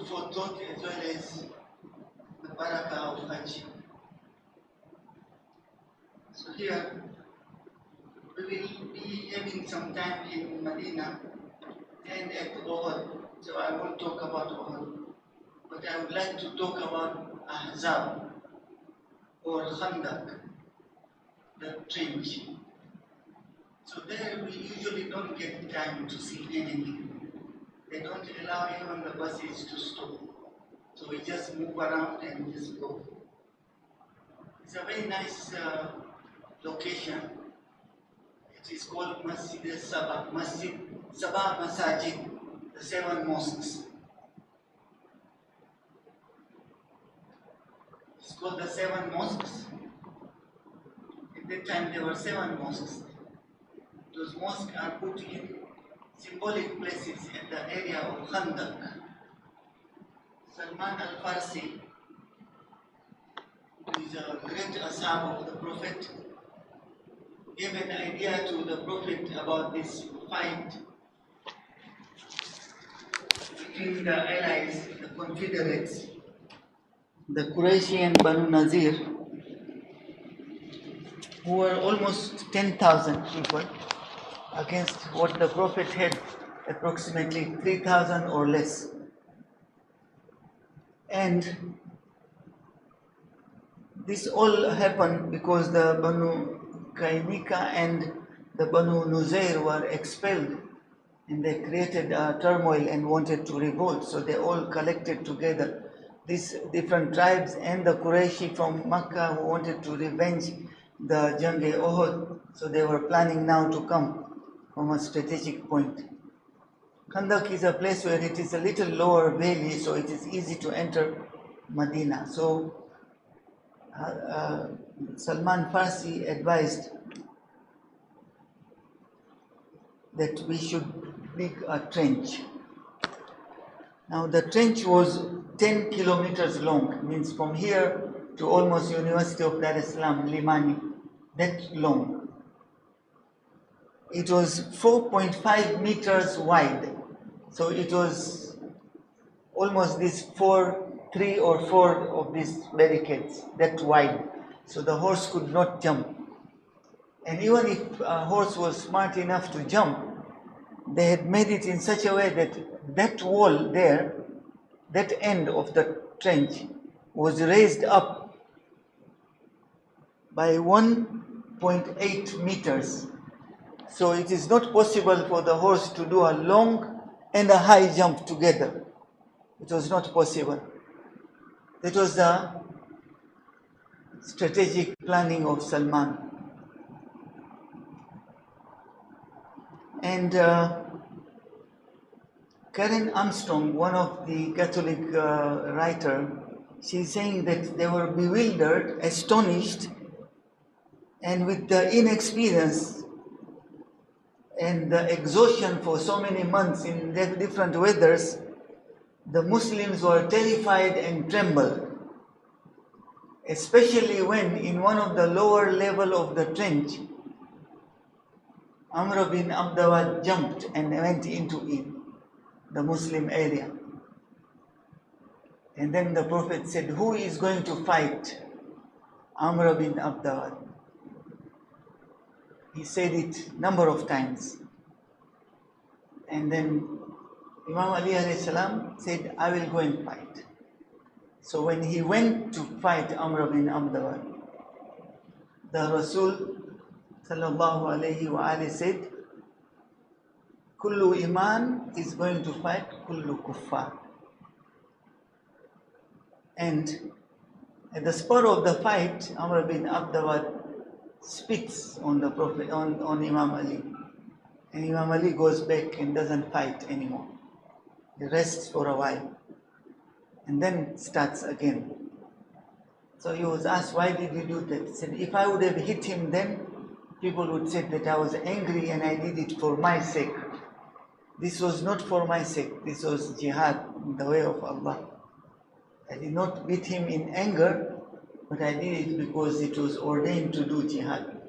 for thought as well as the barakah of Hajj. So here we will be having some time in Medina and at Uhud. So I won't talk about Uhud, but I would like to talk about Ahzab or Khandak, the trench. So there we usually don't get time to see anything. They don't allow even the buses to stop. So we just move around and just go. It's a very nice location. It is called Masjid Sabah, Masajid, the 7 mosques. It's called the 7 mosques. At that time there were 7 mosques. Those mosques are put in symbolic places in the area of Khandak. Salman al-Farsi, who is a great ashab of the Prophet, gave an idea to the Prophet about this fight between the allies, the confederates, the Qurayshi and Banu Nazir, who were almost 10,000 people, against what the Prophet had, approximately 3,000 or less. And this all happened because the Banu Qaynika and the Banu Nuzair were expelled, and they created a turmoil and wanted to revolt. So they all collected together, these different tribes and the Qurayshi from Makkah who wanted to revenge the Jang-e-Uhud. So they were planning now to come from a strategic point. Khandak is a place where it is a little lower valley, so it is easy to enter Medina. So Salman Farsi advised that we should dig a trench. Now the trench was 10 kilometers long, means from here to almost University of Dar es Salaam, Limani, that long. It was 4.5 meters wide, so it was almost these 3 or 4 of these barricades, that wide, so the horse could not jump. And even if a horse was smart enough to jump, they had made it in such a way that that wall there, that end of the trench, was raised up by 1.8 meters. So it is not possible for the horse to do a long and a high jump together. It was not possible. It was the strategic planning of Salman. And Karen Armstrong, one of the Catholic writer, she's saying that they were bewildered, astonished, and with the inexperience and the exhaustion for so many months in different weathers, the Muslims were terrified and trembled, especially when in one of the lower level of the trench, Amr bin Abdawad jumped and went into it, the Muslim area. And then the Prophet said, who is going to fight Amr bin Abdawad? He said it number of times. And then Imam Ali alayhi salam said, I will go and fight. So when he went to fight Amr bin Abdawad, the Rasul sallallahu alayhi wa alayhi said, Kullu Iman is going to fight Kullu Kuffar. And at the spur of the fight, Amr bin Abdawad spits on the Prophet, on Imam Ali. And Imam Ali goes back and doesn't fight anymore. He rests for a while and then starts again. So he was asked, why did you do that? He said, if I would have hit him then, people would say that I was angry and I did it for my sake. This was not for my sake. This was jihad in the way of Allah. I did not beat him in anger, but I did it because it was ordained to do jihad.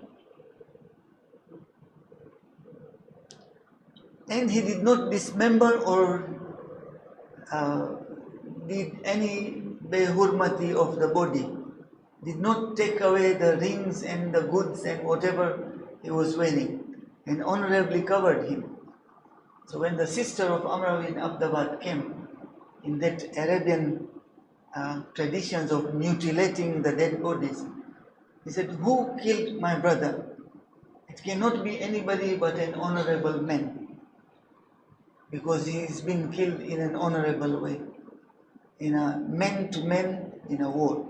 And he did not dismember or did any behurmati of the body, did not take away the rings and the goods and whatever he was wearing, and honorably covered him. So when the sister of Amr bin Abdabad came, in that Arabian traditions of mutilating the dead bodies, he said, "Who killed my brother? It cannot be anybody but an honorable man, because he has been killed in an honorable way, in a man to man in a war,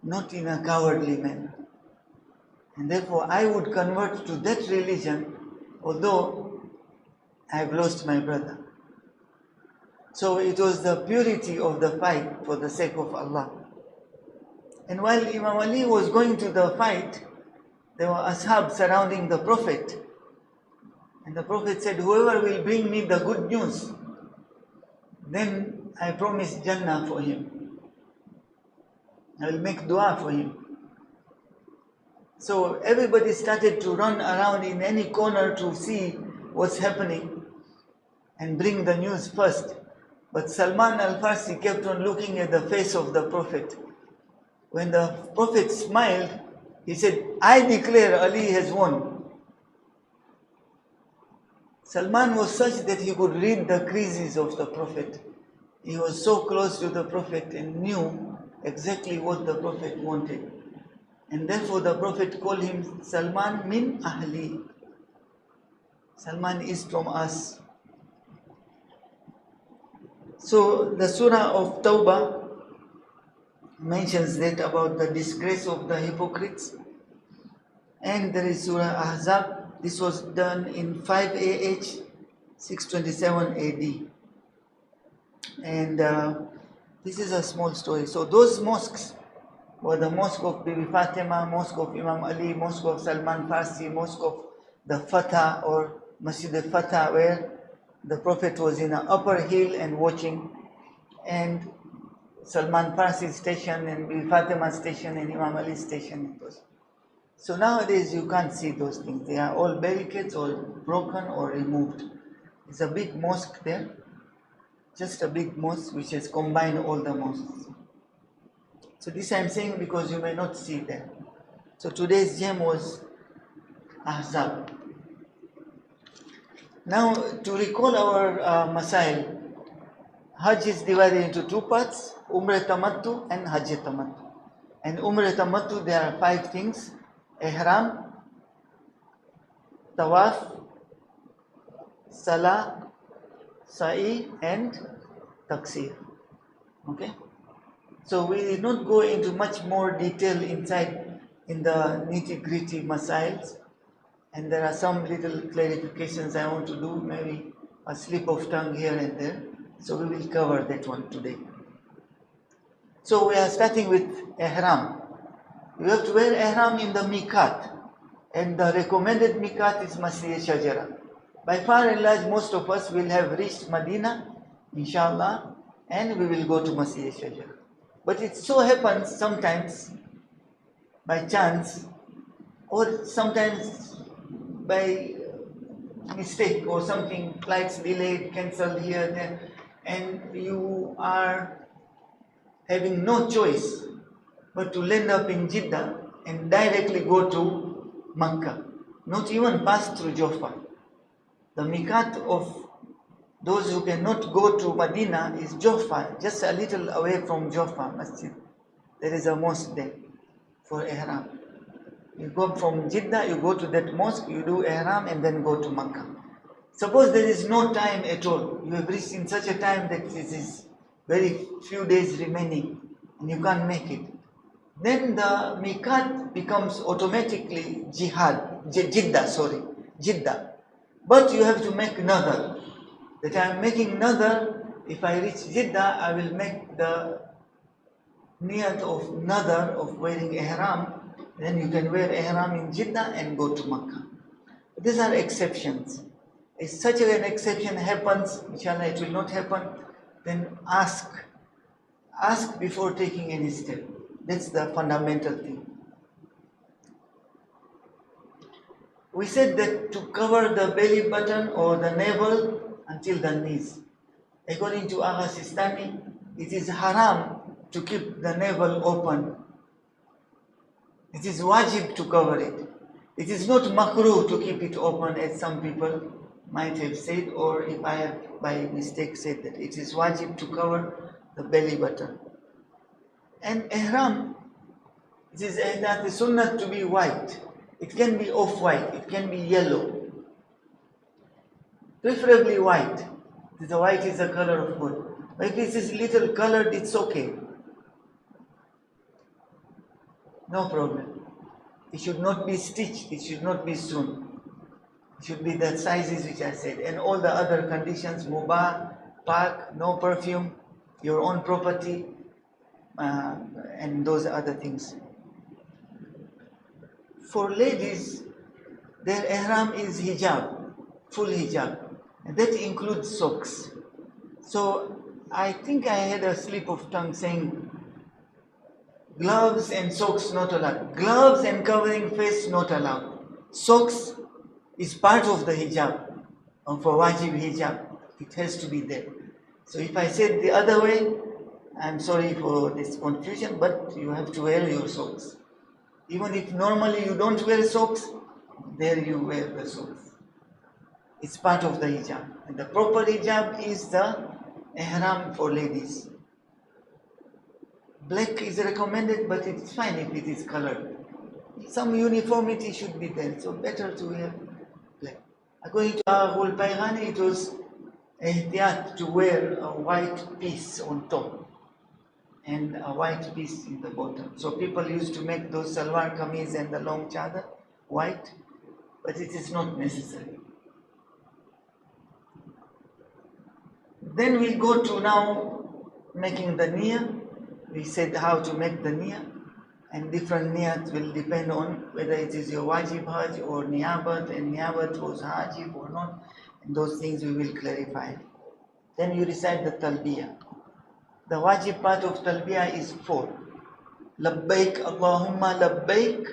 not in a cowardly manner. And therefore I would convert to that religion, although I have lost my brother." So it was the purity of the fight for the sake of Allah. And while Imam Ali was going to the fight, there were ashab surrounding the Prophet. And the Prophet said, "Whoever will bring me the good news, then I promise Jannah for him. I will make dua for him." So everybody started to run around in any corner to see what's happening and bring the news first. But Salman al-Farsi kept on looking at the face of the Prophet. When the Prophet smiled, he said, "I declare Ali has won." Salman was such that he could read the creases of the Prophet. He was so close to the Prophet and knew exactly what the Prophet wanted. And therefore the Prophet called him Salman min ahli. Salman is from us. So the surah of Tawbah mentions that about the disgrace of the hypocrites. And there is Surah Ahzab. This was done in 5 AH, 627 AD. And this is a small story. So those mosques were the mosque of Bibi Fatima, mosque of Imam Ali, mosque of Salman Farsi, mosque of the Fatah or Masjid al-Fatah, where the Prophet was in an upper hill and watching, and Salman Farsi station and Bibi Fatima station and Imam Ali station. So nowadays you can't see those things. They are all barricades or broken or removed. It's a big mosque there, just a big mosque which has combined all the mosques. So this I'm saying because you may not see that. So today's gem was Ahzab. Now to recall our Masael, Hajj is divided into two parts, Umrah Tamattu and Hajj Tamattu. And Umrah Tamattu, there are 5 things: Ihram, Tawaf, Salah, Sa'i and Taqsir. Okay? So we did not go into much more detail inside in the nitty-gritty Masails. And there are some little clarifications I want to do, maybe a slip of tongue here and there. So we will cover that one today. So we are starting with Ihram. You have to wear Ihram in the Miqat. And the recommended Miqat is Masjid Shajara. By far and large, most of us will have reached Medina, inshallah, and we will go to Masjid Shajara. But it so happens sometimes, by chance, or sometimes by mistake or something, flights delayed, cancelled here, there, and you are having no choice but to land up in Jeddah and directly go to Makkah, not even pass through Jaffa. The miqat of those who cannot go to Medina is Jaffa, just a little away from Jaffa Masjid. There is a mosque there for Ihram. You go from Jeddah, you go to that mosque, you do Ihram and then go to Makkah. Suppose there is no time at all. You have reached in such a time that it is very few days remaining and you can't make it. Then the miqat becomes automatically Jeddah. But you have to make nadar. That I am making nadar, if I reach Jeddah, I will make the niyat of nadar of wearing ihram. Then you can wear ihram in Jeddah and go to Makkah. These are exceptions. If such an exception happens, inshallah it will not happen, then ask. Ask before taking any step. That's the fundamental thing. We said that to cover the belly button or the navel until the knees. According to Agha Sistani, it is haram to keep the navel open. It is wajib to cover it. It is not makruh to keep it open, as some people might have said, or if I have by mistake said that it is wajib to cover the belly button. And ihram, it is the sunnah to be white. It can be off-white, it can be yellow. Preferably white. The white is the color of good. But if it is little colored, it's okay. No problem. It should not be stitched, it should not be sewn. It should be the sizes which I said. And all the other conditions, mubah, park, no perfume, your own property, and those other things. For ladies, their ihram is hijab, full hijab. And that includes socks. So I think I had a slip of tongue saying gloves and socks not allowed. Gloves and covering face not allowed. Socks is part of the hijab, or for wajib hijab. It has to be there. So if I said the other way, I'm sorry for this confusion, but you have to wear your socks. Even if normally you don't wear socks, there you wear the socks. It's part of the hijab. And the proper hijab is the ihram for ladies. Black is recommended, but it's fine if it is colored. Some uniformity should be there, so better to wear black. According to Aghul Paygani, it was ihtiyat to wear a white piece on top and a white piece in the bottom. So people used to make those salwar kameez and the long chadar white, but it is not necessary. Then we go to now making the niyyah. We said how to make the niyyah, and different niyyahs will depend on whether it is your wajib hajj or niyabat, and niyabat was hajib or not, and those things we will clarify. Then you recite the talbiyah. The wajib part of talbiyah is 4. Labbaik Allahumma labbaik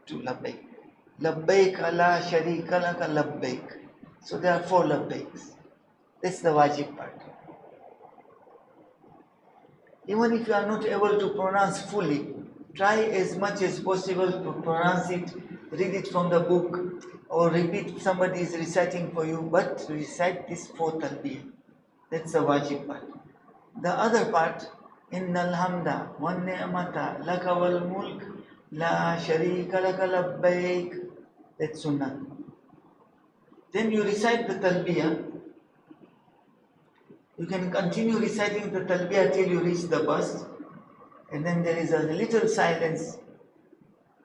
to labbaik. Labbaik la sharika laka labbaik. So there are 4 labbaiks. That's the wajib part. Even if you are not able to pronounce fully, try as much as possible to pronounce it, read it from the book, or repeat somebody is reciting for you, but recite this 4 talbiyah. That's the wajib part. The other part, Innal hamda wa ni'mata laka wal mulk la sharika laka labbaik. That's sunnah. Then you recite the talbiyah. You can continue reciting the talbiyah till you reach the bus, and then there is a little silence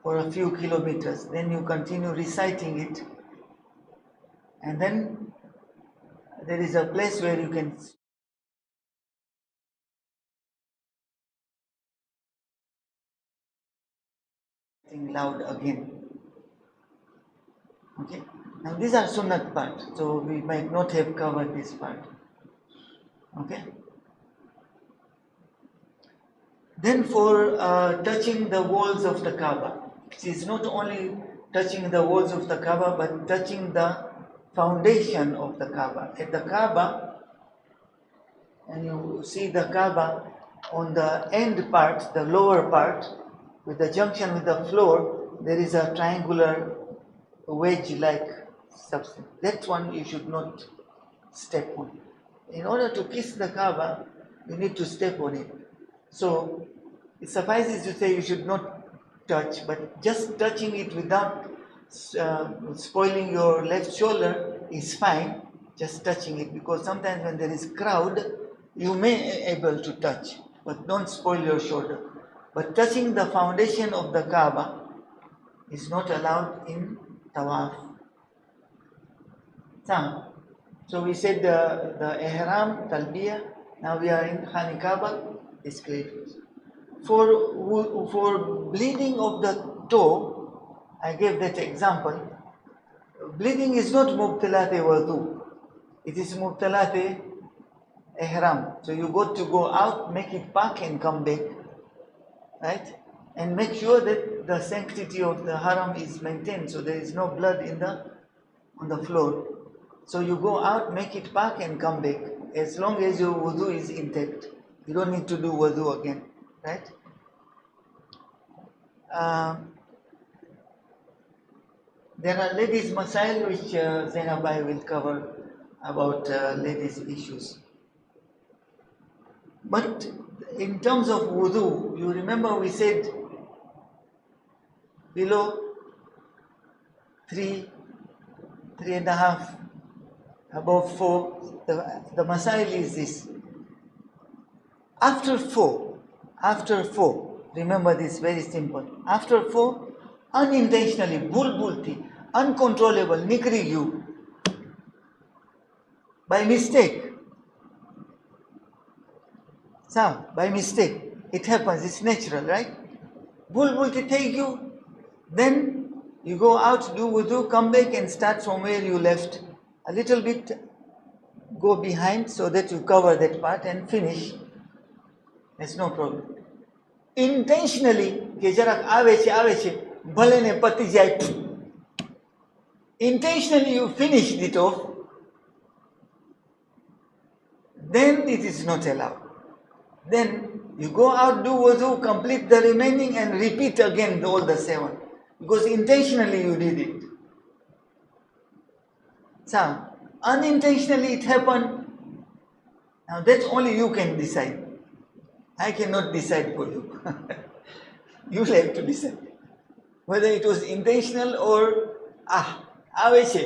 for a few kilometers. Then you continue reciting it, and then there is a place where you can sing loud again. Okay. Now these are sunnat part, so we might not have covered this part. Okay. Then for touching the walls of the Kaaba, it is not only touching the walls of the Kaaba, but touching the foundation of the Kaaba. At the Kaaba, and you see the Kaaba on the end part, the lower part, with the junction with the floor, there is a triangular wedge-like substance. That one you should not step on. In order to kiss the Kaaba, you need to step on it. So it suffices to say you should not touch, but just touching it without spoiling your left shoulder is fine. Just touching it, because sometimes when there is crowd, you may able to touch, but don't spoil your shoulder. But touching the foundation of the Kaaba is not allowed in Tawaf. So we said the ihram, talbiyah. Now we are in Khani Kaaba. It's great. For bleeding of the toe, I gave that example. Bleeding is not mubtalate wudu. It is mubtalate ihram. So you got to go out, make it back and come back. Right? And make sure that the sanctity of the haram is maintained, so there is no blood on the floor. So you go out, make it back and come back. as long as your wudu is intact. You don't need to do wudu again, right? There are ladies' Masael which Zainabai will cover about ladies' issues. But in terms of wudu, you remember we said below 3, 3.5, above 4. The Masail is this. After 4, remember this, very simple. After 4, unintentionally, bulbulti, uncontrollable, nikri you, by mistake. So, by mistake, it happens, it's natural, right? Bulbulti take you, then you go out, do wudu, come back and start from where you left. A little bit go behind so that you cover that part and finish. There's no problem. Intentionally, ke jarak આવે છે, ભલે ને પતી જાય. Intentionally you finished it off, then it is not allowed. Then you go out, do wudu, complete the remaining and repeat again all the 7. Because intentionally you did it. So, unintentionally it happened. Now that only you can decide. I cannot decide for you. You have to decide. Whether it was intentional or, આવે છે.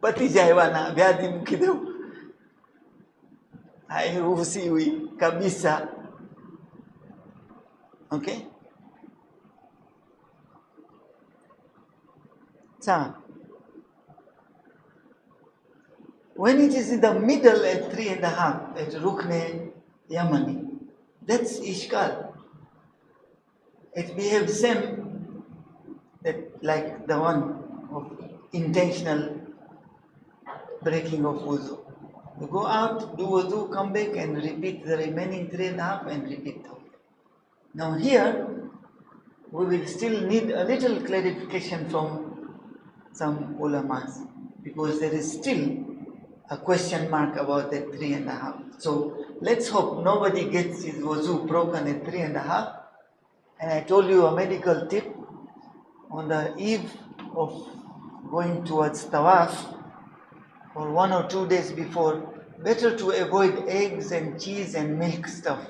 પતિ જાયવાના વ્યાધિ મૂકી દઉં. Hairuhusiwi kabisa. Okay? So, when it is in the middle at 3.5, at Rukne Yamani, that's Ishkal. It behaves same that like the one of intentional breaking of wudu. You go out, do wudu, come back and repeat the remaining 3.5 and repeat the whole. Now here, we will still need a little clarification from some ulamas, because there is still a question mark about that 3.5. So let's hope nobody gets his wuzu broken at 3.5. And I told you a medical tip: on the eve of going towards tawaf, or 1 or 2 days before, better to avoid eggs and cheese and milk stuff,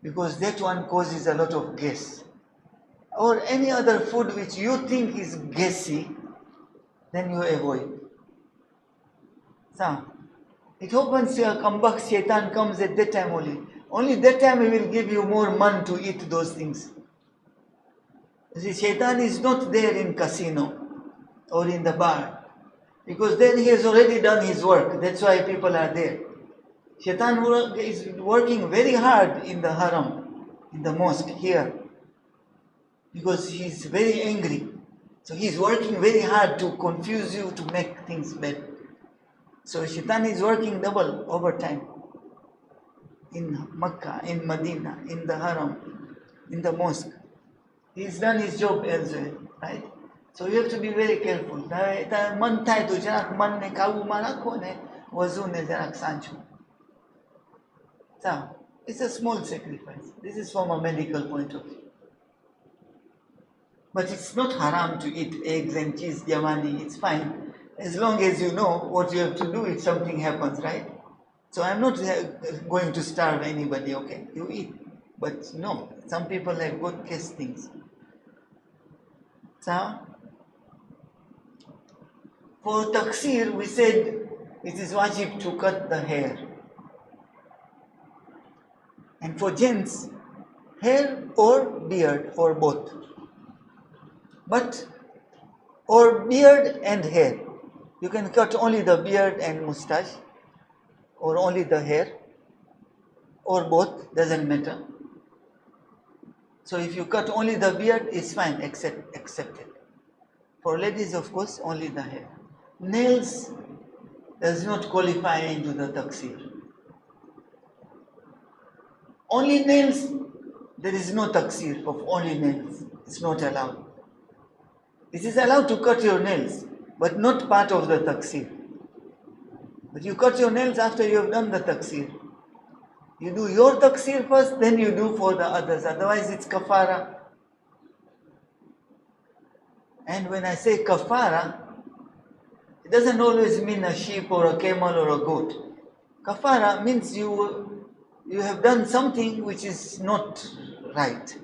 because that one causes a lot of gas. Or any other food which you think is gassy, then you avoid. So, it happens come back, shaitan comes at that time only. Only that time he will give you more money to eat those things. You see, shaitan is not there in casino or in the bar, because then he has already done his work. That's why people are there. Shaitan is working very hard in the haram, in the mosque here, because he is very angry. So he is working very hard to confuse you, to make things bad. So Shaitan is working double overtime in Makkah, in Medina, in the haram, in the mosque. He's done his job elsewhere, right? So you have to be very careful. Man થાય તો જરાક મનને કાબુમાં રાખો ને, વઝુને જરાક સાંચો. So it's a small sacrifice. This is from a medical point of view. But it's not haram to eat eggs and cheese, yamani. It's fine, as long as you know what you have to do if something happens, right? So I'm not going to starve anybody, okay? You eat. But no, some people have got case things. So, for taksir, we said it is wajib to cut the hair. And for gents, hair or beard, or both. But, or beard and hair. You can cut only the beard and mustache, or only the hair, or both, doesn't matter. So if you cut only the beard, it's fine, accepted. For ladies, of course, only the hair. Nails does not qualify into the taksir. Only nails, there is no taksir of only nails. It's not allowed. It is allowed to cut your nails, but not part of the taksir. But you cut your nails after you have done the taksir. You do your taksir first, then you do for the others. Otherwise it's kafara. And when I say kafara, it doesn't always mean a sheep or a camel or a goat. Kafara means you have done something which is not right.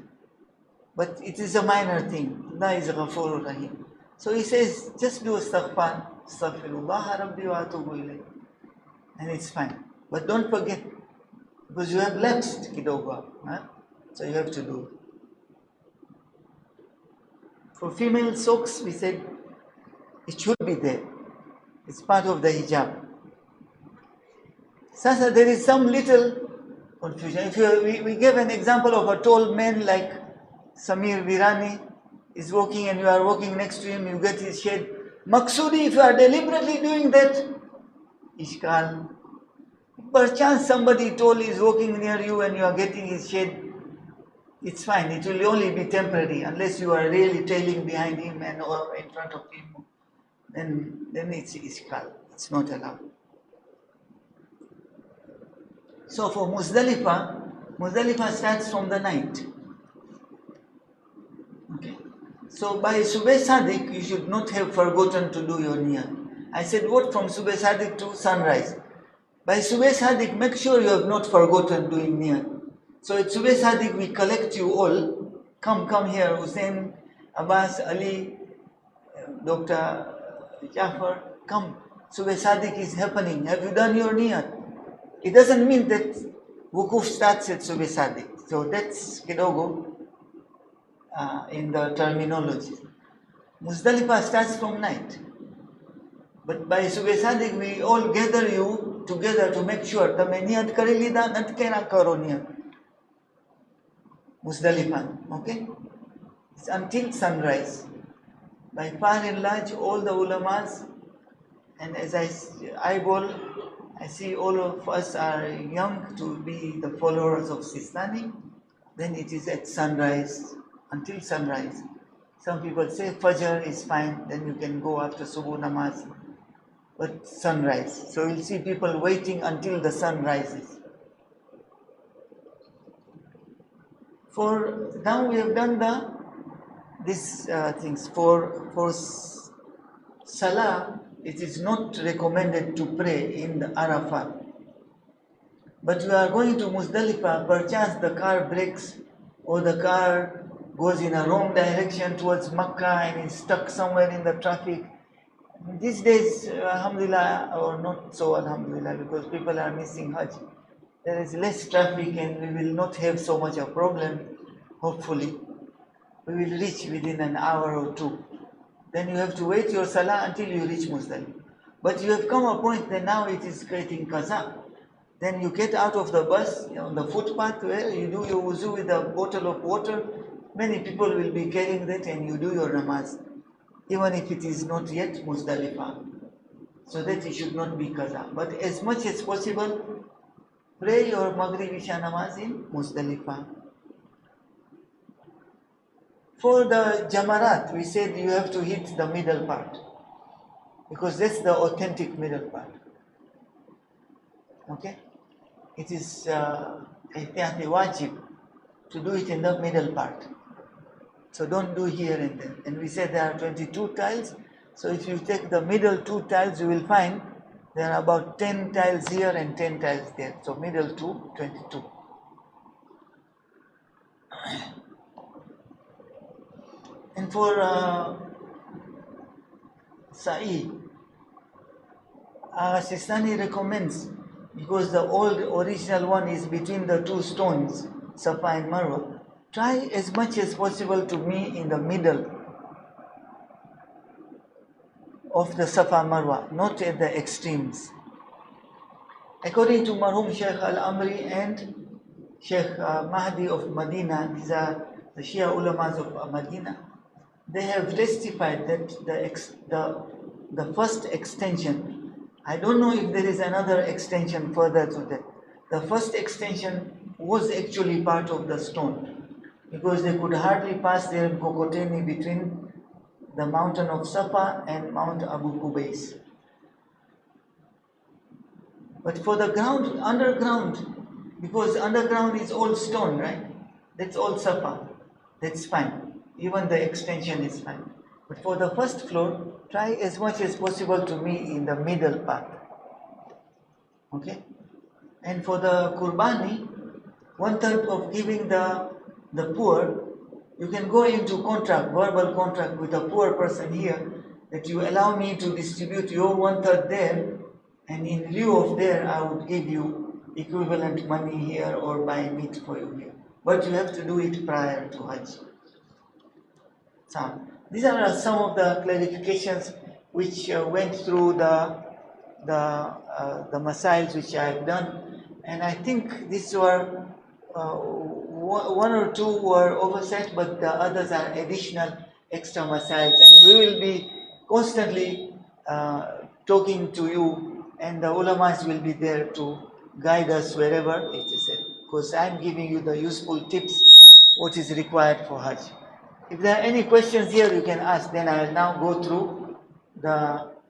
But it is a minor thing. Allah is Ghafurur Rahim. So he says, just do astaghfar, astaghfirullah rabbi wa atubu ilayh. And it's fine. But don't forget, because you have lapsed kidogo. Huh? So you have to do it. For female socks, we said, it should be there. It's part of the hijab. Sasa, there is some little confusion. If we gave an example of a tall man like Samir Virani is walking and you are walking next to him, you get his shade. Maksudi, if you are deliberately doing that, Ishkal. Perchance somebody tall is walking near you and you are getting his shade, it's fine. It will only be temporary unless you are really trailing behind him and or in front of him. Then it's Ishkal. It's not allowed. So for Muzdalifah starts from the night. Okay. So by Subh Sadiq, you should not have forgotten to do your niyat. I said what from Subh Sadiq to sunrise. By Subh Sadiq, make sure you have not forgotten doing niyat. So at Subh Sadiq, we collect you all. Come here, Hussein, Abbas, Ali, Dr. Jafar, come. Subh Sadiq is happening. Have you done your niyat? It doesn't mean that wukuf starts at Subh Sadiq. So that's kidogo in the terminology. Muzdalifah starts from night. But by Subh Sadiq, we all gather you together to make sure tame niyat kari lida, nat kena karo niyat. Muzdalifah, okay? It's until sunrise. By far and large, all the ulamas, and as I eyeball, I see all of us are young to be the followers of Sistani. Then it is at sunrise, until sunrise. Some people say Fajr is fine, then you can go after Subuh Namaz. But sunrise. So you'll see people waiting until the sun rises. For now we have done these things. For Salah, it is not recommended to pray in the Arafah. But you are going to Muzdalifah, perchance the car breaks or the car goes in a wrong direction towards Makkah and is stuck somewhere in the traffic. These days, alhamdulillah, or not so alhamdulillah, because people are missing Hajj. There is less traffic and we will not have so much a problem, hopefully. We will reach within an hour or two. Then you have to wait your salah until you reach Muzdalifah. But you have come a point that now it is creating qaza. Then you get out of the bus on the footpath where you do your wuzu with a bottle of water. Many people will be carrying that and you do your namaz. Even if it is not yet Muzdalifah. So that it should not be qaza. But as much as possible, pray your Maghrib Isha namaz in Muzdalifah. For the Jamarat, we said you have to hit the middle part. Because that's the authentic middle part. Okay? It is ihtiyati wajib to do it in the middle part. So don't do here and there. And we said there are 22 tiles. So if you take the middle 2 tiles, you will find there are about 10 tiles here and 10 tiles there. So middle 2, 22. And for Sa'i, Sistani recommends, because the old original one is between the 2 stones, Safa and Marwa, try as much as possible to be in the middle of the Safa Marwa, not at the extremes. According to Marhum Sheikh Al-Amri and Sheikh Mahdi of Medina, these are the Shia ulamas of Medina, they have testified that the first extension, I don't know if there is another extension further to that. The first extension was actually part of the stone, because they could hardly pass their Kokoteni between the mountain of Safa and Mount Abu Qubais. But for the ground, underground, because underground is all stone, right? That's all Safa. That's fine. Even the extension is fine. But for the first floor, try as much as possible to be in the middle path. Okay? And for the Qurbani, 1/3 of giving the poor, you can go into contract, verbal contract with a poor person here, that you allow me to distribute your 1/3 there, and in lieu of there, I would give you equivalent money here or buy meat for you here. But you have to do it prior to Hajj. So, these are some of the clarifications which went through the Masails which I have done, and I think these were one or two were oversight, but the others are additional extra Masails, and we will be constantly talking to you, and the ulamas will be there to guide us wherever it is, because I'm giving you the useful tips what is required for Hajj. If there are any questions here, you can ask. Then I will now go through the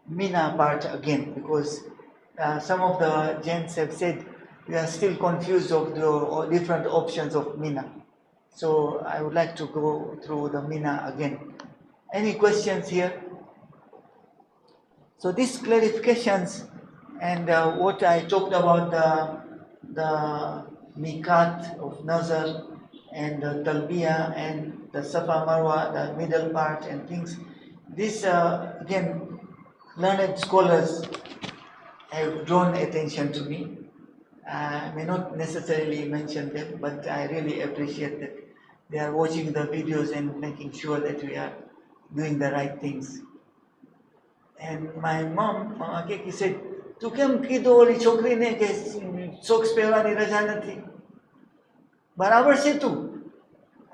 Mina part again, because some of the gents have said we are still confused of the different options of Mina. So I would like to go through the Mina again. Any questions here? So these clarifications and what I talked about the Mikat of Nazar and the Talbiya and the Safa Marwa, the middle part and things. This again, learned scholars have drawn attention to me. I may not necessarily mention them, but I really appreciate that they are watching the videos and making sure that we are doing the right things. And my mom, Mama Keki said, "Tu કેમ કીધું ઓલી છોકરીને કે socks પહેરવાની રજા નથી? બરાબર છે તું?"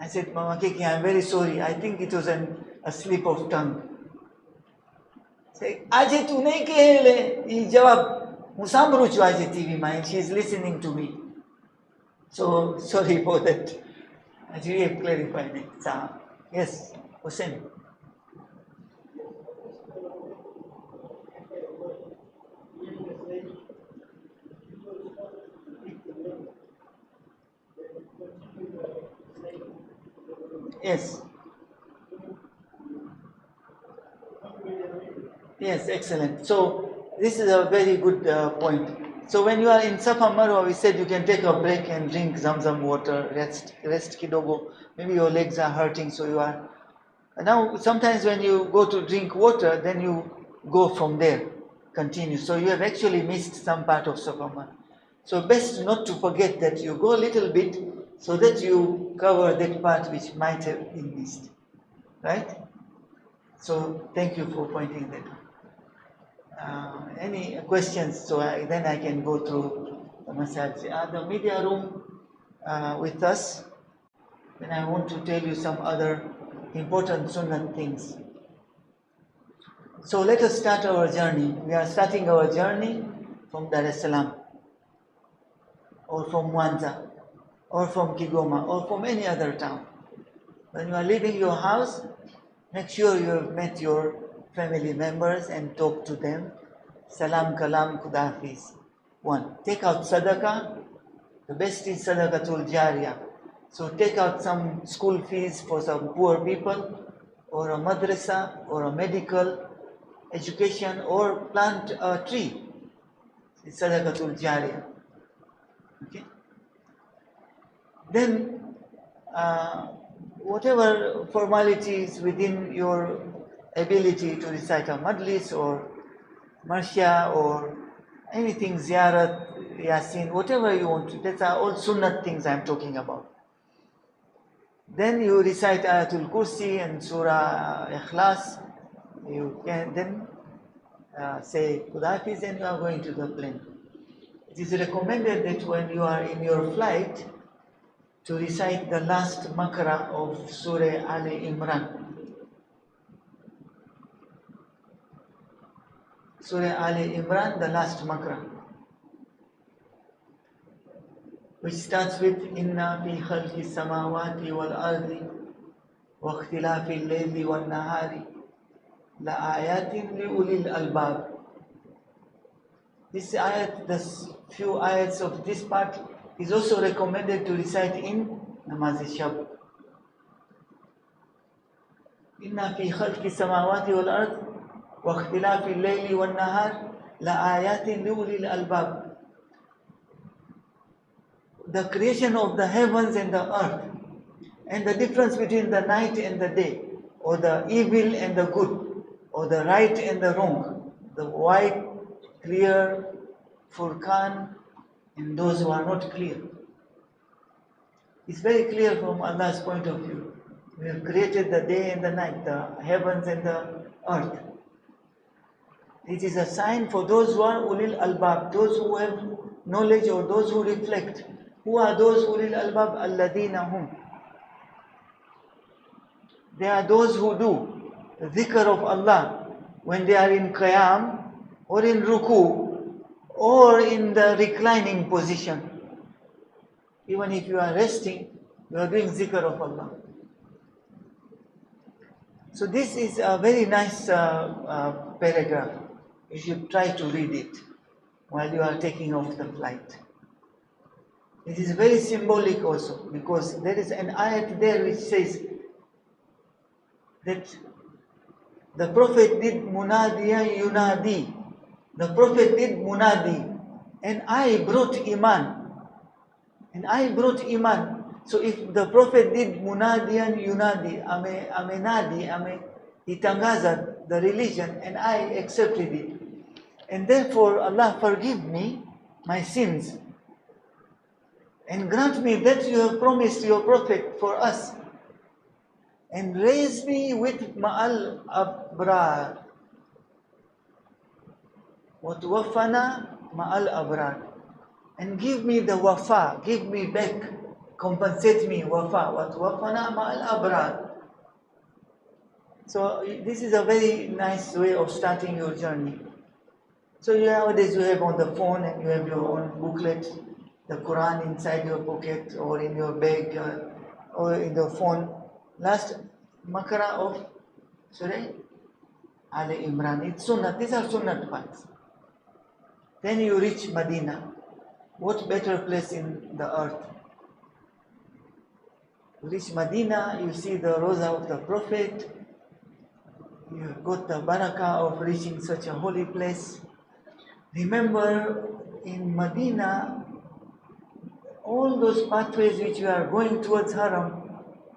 I said, "Mama Keki, I'm very sorry. I think it was a slip of tongue." Say, "આજે તું નહીં કહેલે." એ જવાબ હું સાંભળું છું આજે ટીવીમાં, and she is listening to me. So sorry for that. I really have clarified it. Yes, Hussein. Yes. Yes, excellent. So this is a very good point. So when you are in Safa Marwa, we said you can take a break and drink Zamzam water, rest kidogo. Maybe your legs are hurting, so you are. Now sometimes when you go to drink water, then you go from there, continue. So you have actually missed some part of Safa Marwa. So best not to forget that you go a little bit, so that you cover that part which might have been missed, right? So thank you for pointing that out. Any questions? So then I can go through the Masail. The media room with us. Then I want to tell you some other important Sunnah things. So let us start our journey. We are starting our journey from Dar es Salaam, or from Mwanza, or from Kigoma, or from any other town. When you are leaving your house, make sure you have met your family members and talk to them. Salam, kalam, kudafiz. 1. Take out sadaqah. The best is sadaqatul jariyah. So take out some school fees for some poor people, or a madrasa, or a medical education, or plant a tree. It's sadaqatul jariyah. Okay? Then whatever formalities within your ability to recite a majlis or marshia or anything, ziyarat, yasin, whatever you want to, that's all sunnat things I'm talking about. Then you recite Ayatul Kursi and Surah Ikhlas. You can then say Kudafiz, and you are going to the plane. It is recommended that when you are in your flight to recite the last makra of Surah Ali Imran. Surah Ali Imran, the last makra, which starts with Inna fi khalqi samawati wal ardi wa ikhtilafi al-layli wal nahari la ayatin li ulil albab. This ayat, the few ayats of this part is also recommended to recite in Namaz Shab. Inna fi khalqi samawati wal ard wa ikhtilafi al-layli wan nahar la ayatin li ulil albab. The creation of the heavens and the earth, and the difference between the night and the day, or the evil and the good, or the right and the wrong, the white, clear, furqan, and those who are not clear. It's very clear from Allah's point of view. We have created the day and the night, the heavens and the earth. It is a sign for those who are ulil albab, those who have knowledge or those who reflect. Who are those ulil albab? Alladina hum. They are those who do the dhikr of Allah when they are in qiyam or in ruku or in the reclining position. Even if you are resting, you are doing zikr of Allah. So this is a very nice paragraph. You should try to read it while you are taking off the flight. It is very symbolic also, because there is an ayat there which says that the Prophet did munadiya yunadi. The Prophet did munadi, and I brought iman. And I brought iman. So if the Prophet did munadiyan yunadi, ame itangaza the religion, and I accepted it. And therefore Allah forgive me my sins, and grant me that you have promised your Prophet for us, and raise me with ma'al abrar. Wa tuwaffana ma'al abrar. And give me the wafa, give me back, compensate me, wafa. Wa tuwaffana ma'al abrar. So this is a very nice way of starting your journey. So nowadays you have on the phone, and you have your own booklet, the Quran inside your pocket or in your bag or in the phone. Last Makara of Surah Ali Imran. It's Sunnah. These are Sunnah parts. Then you reach Medina. What better place in the earth? You reach Medina, you see the Rosa of the Prophet. You got the barakah of reaching such a holy place. Remember, in Medina, all those pathways which you are going towards Haram,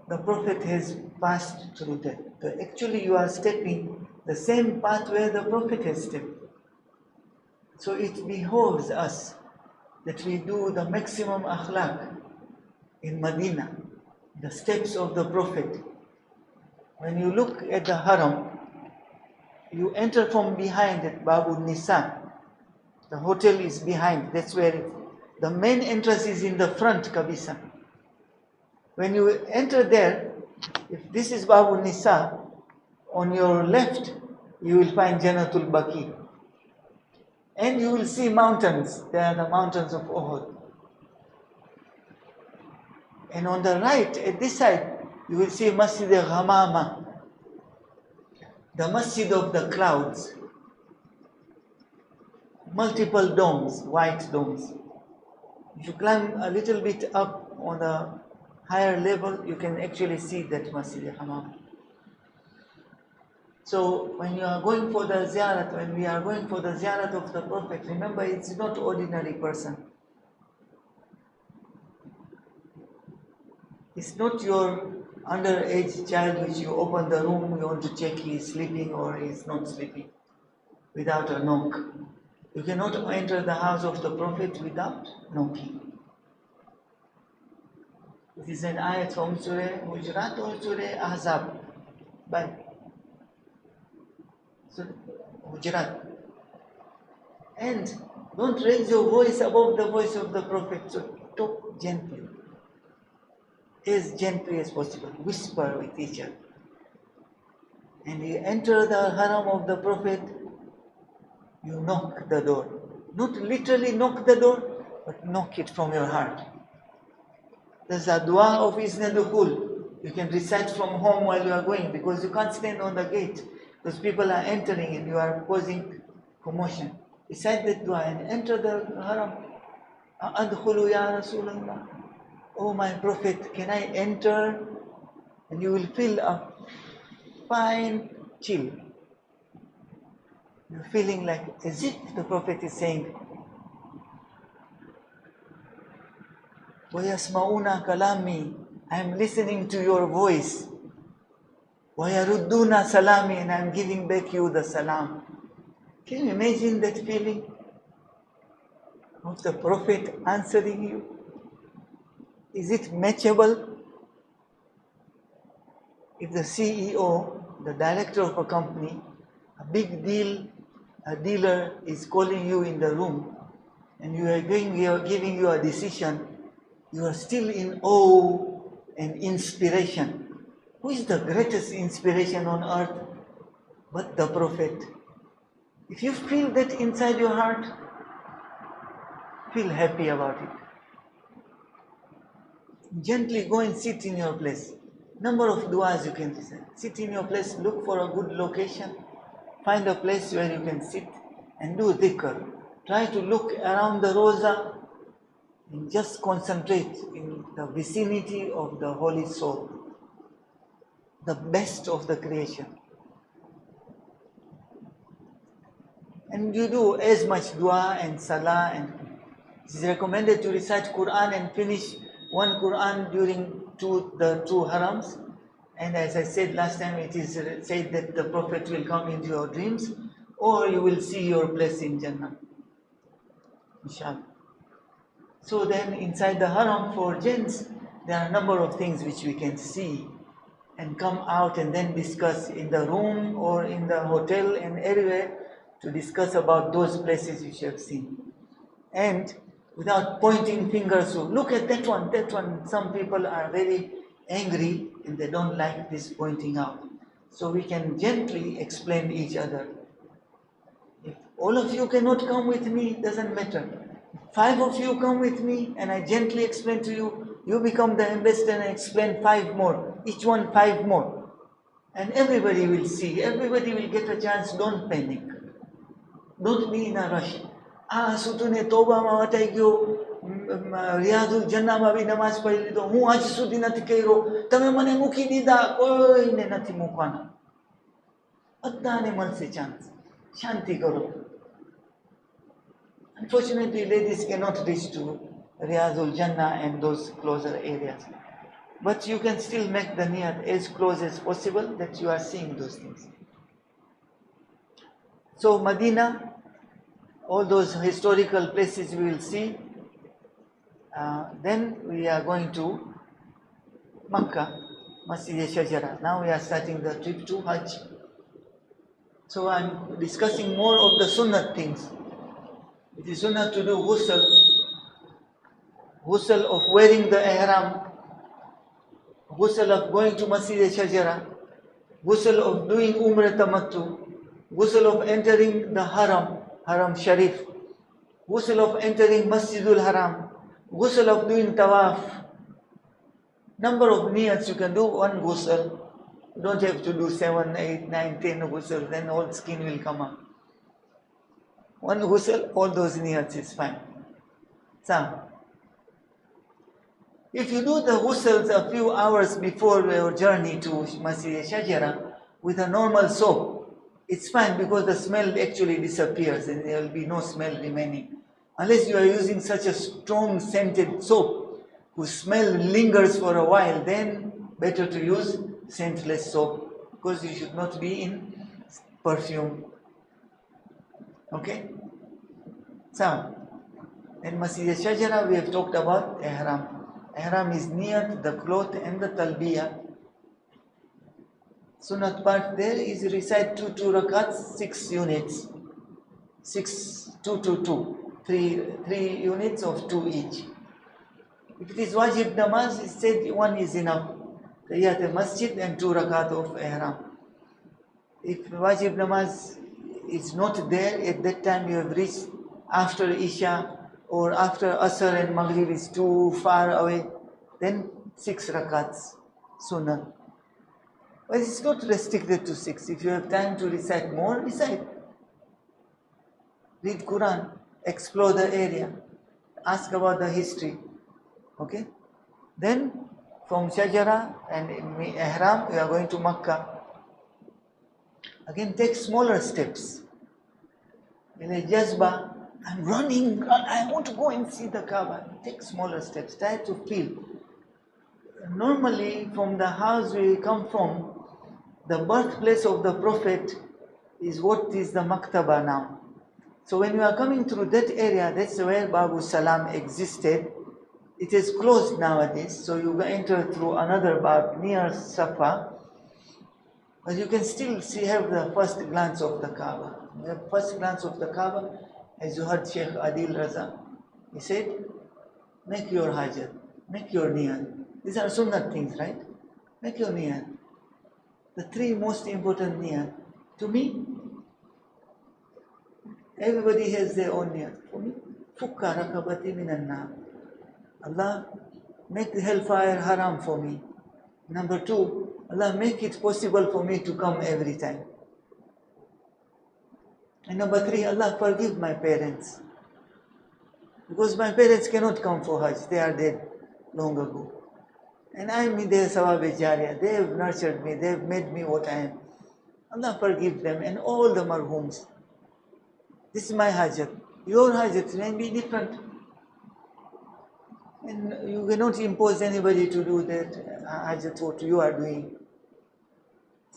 the Prophet has passed through that. So actually you are stepping the same pathway the Prophet has stepped. So it behoves us that we do the maximum akhlaq in Medina, the steps of the Prophet. When you look at the Haram, you enter from behind at Babu Nisa. The hotel is behind, that's where the main entrance is in the front, Kabisa. When you enter there, if this is Babu Nisa, on your left, you will find Jannatul Baqi. And you will see mountains. They are the mountains of Uhud. And on the right, at this side, you will see Masjid al-Ghamama, the Masjid of the clouds. Multiple domes, white domes. If you climb a little bit up on a higher level, you can actually see that Masjid al-Hammam. So when you are going for the ziyarat, when we are going for the ziyarat of the Prophet, remember it's not ordinary person. It's not your underage child which you open the room, you want to check he is sleeping or he is not sleeping without a knock. You cannot enter the house of the Prophet without knocking. It is an ayat from Surah Hujurat or Surah Ahzab. But Hujurat. And don't raise your voice above the voice of the Prophet. So talk gently. As gently as possible. Whisper with each other. And you enter the haram of the Prophet, you knock the door. Not literally knock the door, but knock it from your heart. There's a dua of Izna Dukhul. You can recite from home while you are going, because you can't stand on the gate, because people are entering and you are causing commotion. recite that dua and enter the haram. Adkhulu ya Rasulullah. Oh my Prophet, can I enter? And you will feel a fine chill. You're feeling like as if the Prophet is saying, وَيَسْمَعُونَ كَلَامِي, I am listening to your voice. وَيَرُدُّونَ salami, and I am giving back you the salam. Can you imagine that feeling of the Prophet answering you? Is it matchable? If the CEO, the director of a company, a big deal, a dealer is calling you in the room and you are giving you a decision, you are still in awe and inspiration. Who is the greatest inspiration on earth but the Prophet? If you feel that inside your heart, feel happy about it. Gently go and sit in your place. Number of du'as you can recite. Sit in your place, look for a good location, find a place where you can sit and do dhikr. Try to look around the roza and just concentrate in the vicinity of the Holy Soul, the best of the creation. And you do as much dua and salah, and it is recommended to recite Quran and finish one Quran during the two harams. And as I said last time, it is said that the Prophet will come into your dreams or you will see your place in Jannah. Inshallah. So then inside the haram for gents, there are a number of things which we can see and come out and then discuss in the room or in the hotel and everywhere to discuss about those places which you have seen. And without pointing fingers, so look at that one, that one. Some people are very angry and they don't like this pointing out. So we can gently explain each other. If all of you cannot come with me, it doesn't matter. If 5 of you come with me and I gently explain to you, you become the ambassador and explain 5 more, each one 5 more. And everybody will see, everybody will get a chance. Don't panic. Don't be in a rush. Sutune Toba ma watai gyo, Riyadul Jannah ma bhi namaz padi લીધો, હું આજ સુધી નથી કર્યો, તમે મને મૂકી દીધા, કોઈને નથી મૂકવાના. બધાને મળશે ચાન્સ. શાંતિ કરો. Unfortunately, ladies cannot reach to Riyadul Jannah and those closer areas. But you can still make the niyat as close as possible that you are seeing those things. So Medina, all those historical places we will see. Then we are going to Makkah, Masjid Shajara. Now we are starting the trip to Hajj. So I'm discussing more of the sunnah things. It is sunnah to do ghusl of wearing the ihram, ghusl of going to Masjid Shajara, ghusl of doing Umrah Tamattu, ghusl of entering the Haram Sharif, ghusl of entering Masjidul Haram, ghusl of doing tawaf. Number of niyats you can do, one ghusl. You don't have to do 7, 8, 9, 10 ghusl, then all skin will come up. One ghusl, all those niyats is fine. So, if you do the ghusls a few hours before your journey to Masjid Shajara with a normal soap, it's fine because the smell actually disappears and there will be no smell remaining. Unless you are using such a strong scented soap whose smell lingers for a while, then better to use scentless soap because you should not be in perfume. Okay? So, in Masjid Shajara we have talked about ihram. Ihram is niyat, the cloth and the talbiyah. Sunnat part there is recite 2 rakats, 6 units. 6, 2, 2, 2. 3 units of 2 each. If it is wajib namaz, it said 1 is enough. Tahiyyat masjid and 2 rakat of ihram. If wajib namaz is not there, at that time you have reached after Isha or after Asr and Maghrib is too far away, then 6 rakats, sunnah. But it's not restricted to 6. If you have time to recite more, recite. read Quran, explore the area, ask about the history. Okay? Then from Shajara and Ihram, we are going to Makkah. Again, take smaller steps. In a jazba, I'm running, I want to go and see the Kaaba. Take smaller steps, try to feel. Normally, from the house we come from, the birthplace of the Prophet is what is the Maktaba now. So when you are coming through that area, that's where Babu Salam existed. It is closed nowadays, so you enter through another Bab near Safa. But you can still have the first glance of the Kaaba. The first glance of the Kaaba, as you heard Sheikh Adil Raza, he said, make your hajat, make your niyat. These are sunnah things, right? Make your niyat. The three most important niyat. To me, everybody has their own niyat. For me, fukka rakabati minan nar. Allah, make the hellfire haram for me. Number two, Allah, make it possible for me to come every time. And number three, Allah, forgive my parents. Because my parents cannot come for Hajj. They are dead long ago. And I am their sawab jariyah. They have nurtured me. They have made me what I am. Allah, forgive them and all the marhums. This is my hajat. Your hajat may be different. And you cannot impose anybody to do that hajat what you are doing.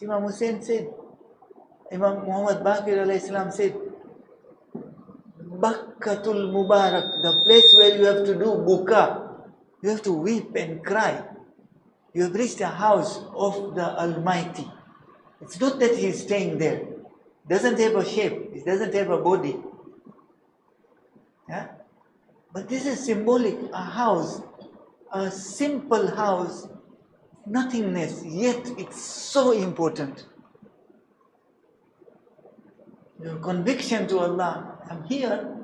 Imam Hussein said, Imam Muhammad Baqir alayhi salam said, Bakkatul Mubarak, the place where you have to do buka, you have to weep and cry. You have reached a house of the Almighty. It's not that He is staying there. It doesn't have a shape. It doesn't have a body. Yeah? But this is symbolic. A house, a simple house, nothingness, yet it's so important. Your conviction to Allah, I'm here.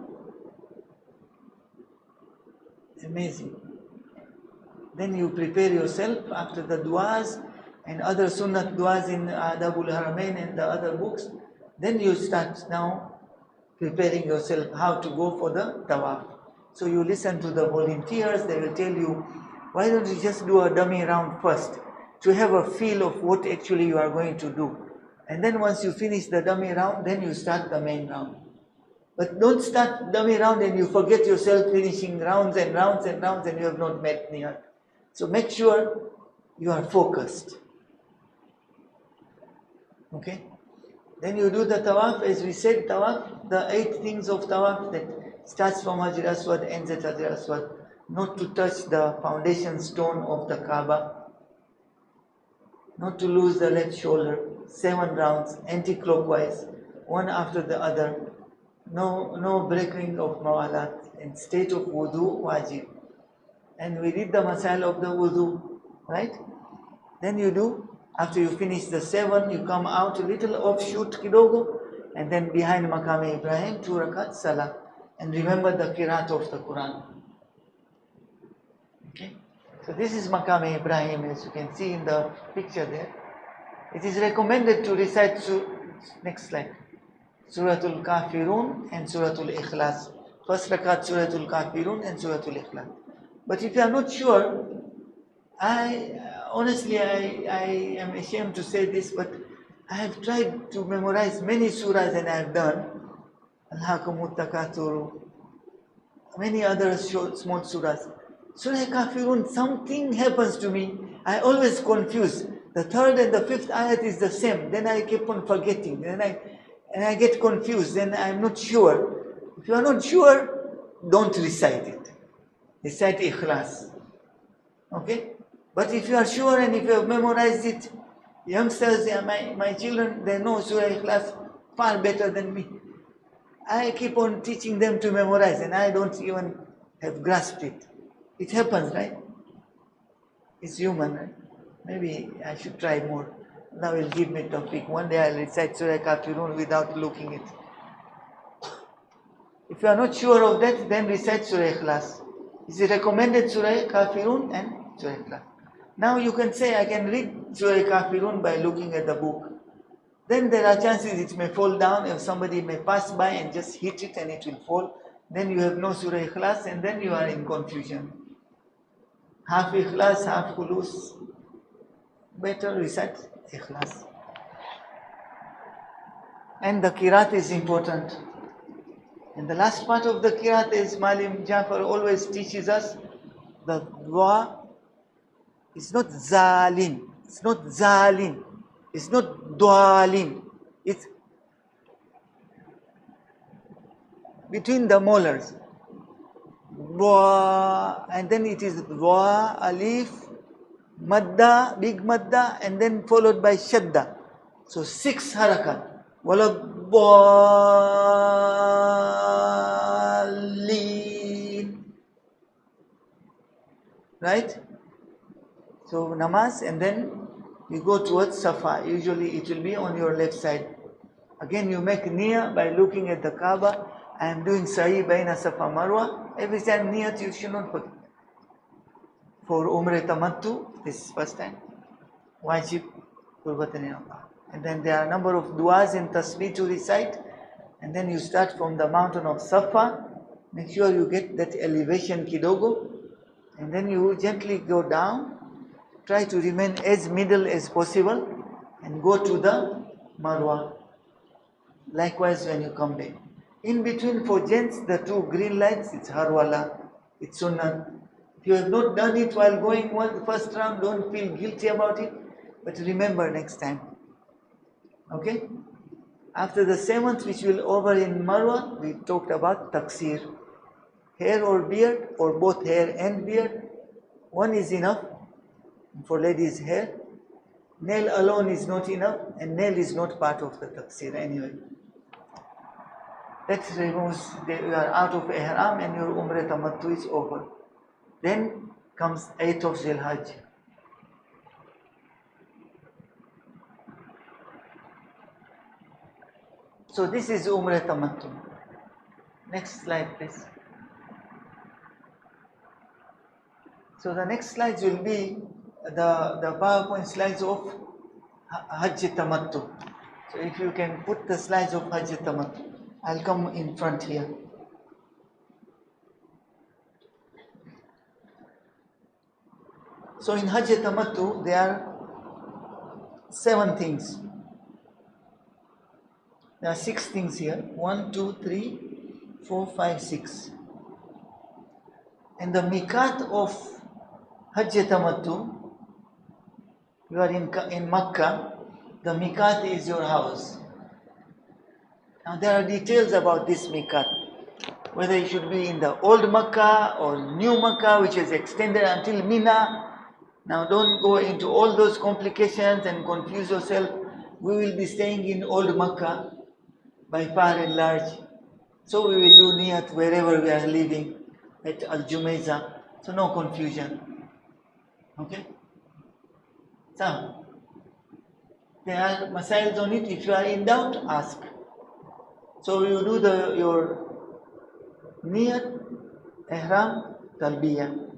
Amazing. Then you prepare yourself after the du'as and other sunnat du'as in Adabul Haramain and the other books. Then you start now preparing yourself how to go for the tawaf. So you listen to the volunteers, they will tell you, why don't you just do a dummy round first to have a feel of what actually you are going to do. And then once you finish the dummy round, then you start the main round. But don't start dummy round and you forget yourself finishing rounds and rounds and rounds and you have not met niyat. So make sure you are focused. Okay? Then you do the tawaf, as we said, tawaf, the 8 things of tawaf that starts from Hajar Aswad, ends at Hajar Aswad. Not to touch the foundation stone of the Kaaba. Not to lose the left shoulder. 7 rounds, anti-clockwise, one after the other. No breaking of mawalat. In state of wudu, wajib. And we read the Masael of the wudu, right? Then you do, after you finish the 7, you come out a little offshoot kidogo, and then behind Maqam Ibrahim, 2 rakat salah. And remember the qiraat of the Quran. Okay? So this is Maqam Ibrahim, as you can see in the picture there. It is recommended to recite, next slide, Suratul Kafirun and Suratul Ikhlas. First rakat Suratul Kafirun and Suratul Ikhlas. But if you are not sure, honestly, I am ashamed to say this, but I have tried to memorize many surahs and I have done. Al-Hakumut Takathuru, many other small surahs. Surah Kafirun, something happens to me. I always confuse. The 3rd and the 5th ayat is the same. Then I keep on forgetting. And I get confused. Then I'm not sure. If you are not sure, don't recite it. Recite Ikhlas. Okay? But if you are sure and if you have memorized it, youngsters, my children, they know Surah Ikhlas far better than me. I keep on teaching them to memorize and I don't even have grasped it. It happens, right? It's human, right? Maybe I should try more. Allah will give me tawfiq. One day I'll recite Surah Kafirun without looking it. If you are not sure of that, then recite Surah Ikhlas. It's recommended Surah Kafirun and Surah Ikhlas. Now you can say, I can read Surah Kafirun by looking at the book. then there are chances it may fall down, if somebody may pass by and just hit it and it will fall. Then you have no Surah Ikhlas and then you are in confusion. Half Ikhlas, half Khulus. Better recite Ikhlas. And the Qiraat is important. And the last part of the Qiraat is Malim Jafar always teaches us the dua is not zalim, it's not zalim, it's not dualim, it's between the molars. Dua, and then it is dua, alif, madda, big madda, and then followed by shadda. So 6 harakat. Waladdallin. Right? So namaz, and then you go towards Safa. Usually it will be on your left side. Again you make niyyah by looking at the Kaaba. I am doing Sa'i Baina Safa Marwa. Every time niyat you should not forget. For Umrah Tamattu, this is first time. Wajib Qurbatan in Allah. And then there are a number of du'as and tasbih to recite. And then you start from the mountain of Safa. Make sure you get that elevation kidogo. And then you gently go down. Try to remain as middle as possible. And go to the Marwa. Likewise when you come back. In between for gents, the 2 green lights, it's harwala, it's sunnah. If you have not done it while going the first round, don't feel guilty about it. But remember next time. Okay? After the 7th, which will over in Marwa, we talked about taksir. Hair or beard, or both hair and beard. One is enough for ladies' hair. Nail alone is not enough, and nail is not part of the taksir anyway. That removes, you are out of ihram and your Umrah Tamattu is over. Then comes 8th of Zil Hajj. So this is Umrah Tamattu. Next slide please. So the next slides will be the PowerPoint slides of Hajj Tamattu. So if you can put the slides of Hajj Tamattu. I'll come in front here. So in Hajj Tamattu, there are 7 things. There are 6 things here. 1, 2, 3, 4, 5, 6. And the miqat of Hajj Tamattu, you are in Makkah, the miqat is your house. Now there are details about this miqat, whether it should be in the old Makkah or new Makkah, which is extended until Mina. Now don't go into all those complications and confuse yourself. We will be staying in old Makkah by far and large. So we will do niyat wherever we are living at Al-Jumayza. So no confusion. Okay? So, there are masails on it. If you are in doubt, ask. So you do your niyat, ihram, talbiyah.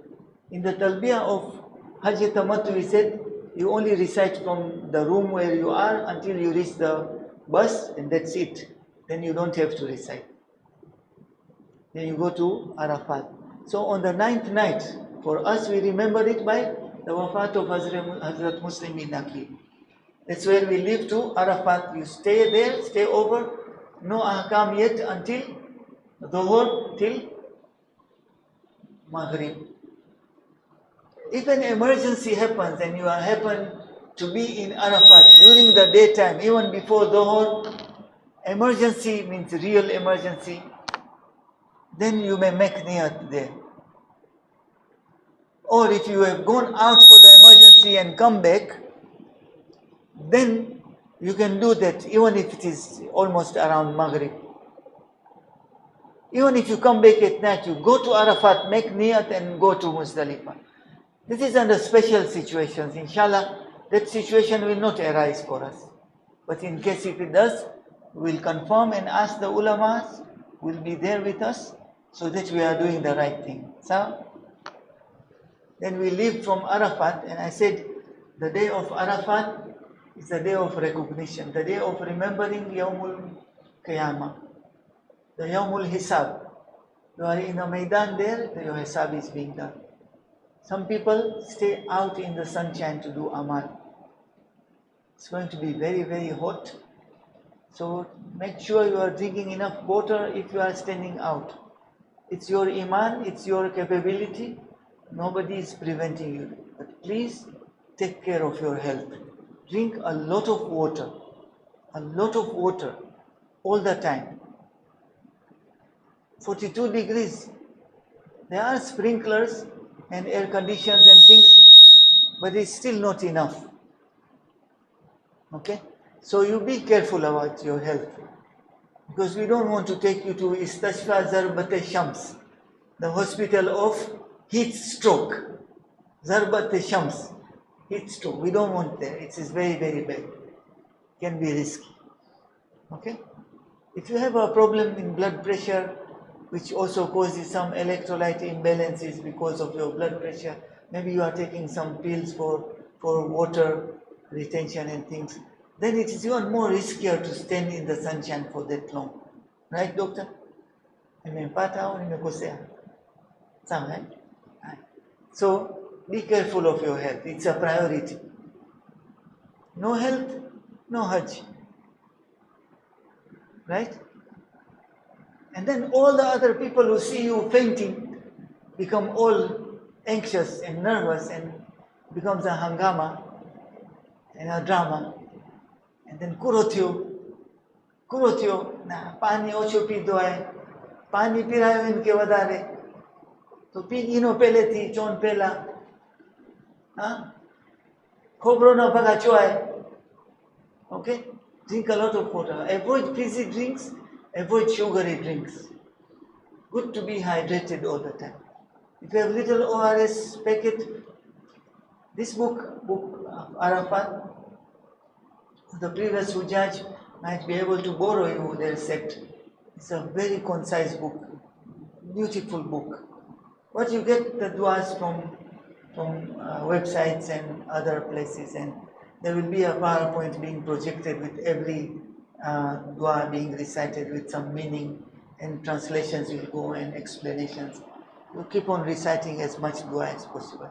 In the talbiyah of Hajj Tamattu, we said you only recite from the room where you are until you reach the bus, and that's it. Then you don't have to recite. Then you go to Arafat. So on the 9th night, for us we remember it by the wafat of Hazrat Muslim bin Aqil. That's where we live to Arafat. You stay there, stay over. No ahkam yet until Dhuhr till Maghrib. If an emergency happens and you happen to be in Arafat during the daytime, even before Dhuhr, emergency means real emergency, then you may make niyat there. Or if you have gone out for the emergency and come back, then you can do that even if it is almost around Maghrib. Even if you come back at night, you go to Arafat, make niyat and go to Muzdalifah. This is under special situations. Inshallah, that situation will not arise for us. But in case if it does, we will confirm and ask the ulamas, will be there with us, so that we are doing the right thing. So, then we leave from Arafat, and I said, the day of Arafat, It's the day of recognition, the day of remembering Yawmul Qiyamah, the Yawmul Hisab. You are in a Maidan there, your Hisab is being done. Some people stay out in the sunshine to do Amal. It's going to be very, very hot. So make sure you are drinking enough water if you are standing out. It's your Iman, it's your capability. Nobody is preventing you. But please take care of your health. Drink a lot of water all the time. 42 degrees. There are sprinklers and air conditions and things, but it's still not enough. Okay? So you be careful about your health. Because we don't want to take you to Istashfa Zarbat Shams, the hospital of heat stroke. Zarbat Shams, heat stroke. We don't want that. It is very, very bad. Can be risky. Okay? If you have a problem in blood pressure, which also causes some electrolyte imbalances because of your blood pressure, maybe you are taking some pills for water retention and things, then it is even more riskier to stand in the sunshine for that long. Right, doctor? Nimempata au nimekosea? Sawa, right? So, be careful of your health. It's a priority. No health, no Hajj. Right? And then all the other people who see you fainting become all anxious and nervous and becomes a hangama and a drama. And then kurotyo, na pani ocho pido hai, pani pirayo inke wadare, to pigino peleti chon pela, khobro na bagacho hai. Okay? Drink a lot of water. Avoid fizzy drinks, avoid sugary drinks. Good to be hydrated all the time. If you have little ORS packet, this book Arafat, the previous Hujjaj might be able to borrow you their set. It's a very concise book, beautiful book. But you get the duas from websites and other places, and there will be a PowerPoint being projected with every dua being recited with some meaning, and translations will go and explanations. You keep on reciting as much dua as possible.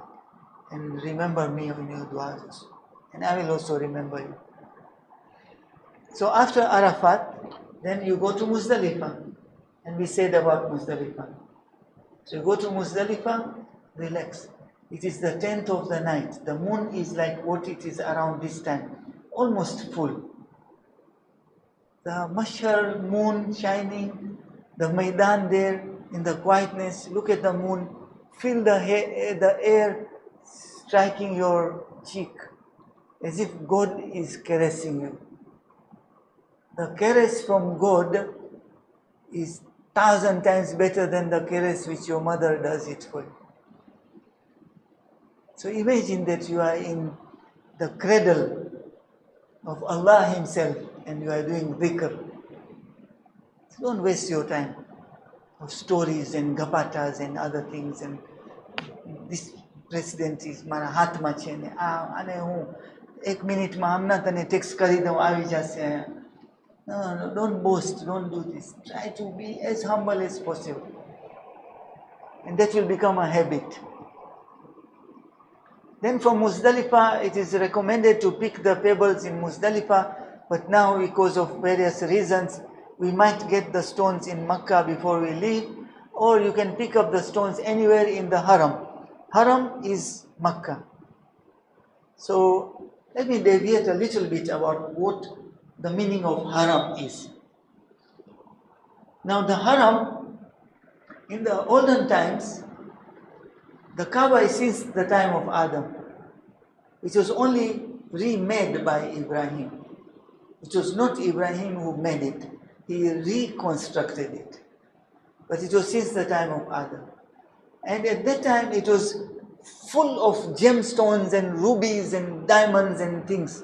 And remember me on your duas, and I will also remember you. So after Arafat, then you go to Muzdalifah, and we said about Muzdalifah. So you go to Muzdalifah, relax. It is the 10th of the night. The moon is like what it is around this time, almost full. The Mashhar moon shining, the Maidan there in the quietness. Look at the moon, feel the air striking your cheek as if God is caressing you. The caress from God is 1,000 times better than the caress which your mother does it for you. So imagine that you are in the cradle of Allah Himself and you are doing dhikr. So don't waste your time of stories and gapatas and other things. And this president is mara hath ma છે ને અને હું 1 મિનિટમાં આમના તને text કરી દઉં આવી જશે. No, don't boast, don't do this. Try to be as humble as possible. And that will become a habit. Then from Muzdalifah, it is recommended to pick the pebbles in Muzdalifah, but now because of various reasons, we might get the stones in Makkah before we leave, or you can pick up the stones anywhere in the Haram. Haram is Makkah. So let me deviate a little bit about what the meaning of Haram is. Now the Haram, in the olden times, the Kaaba is since the time of Adam. It was only remade by Ibrahim. It was not Ibrahim who made it. He reconstructed it. But it was since the time of Adam. And at that time it was full of gemstones and rubies and diamonds and things.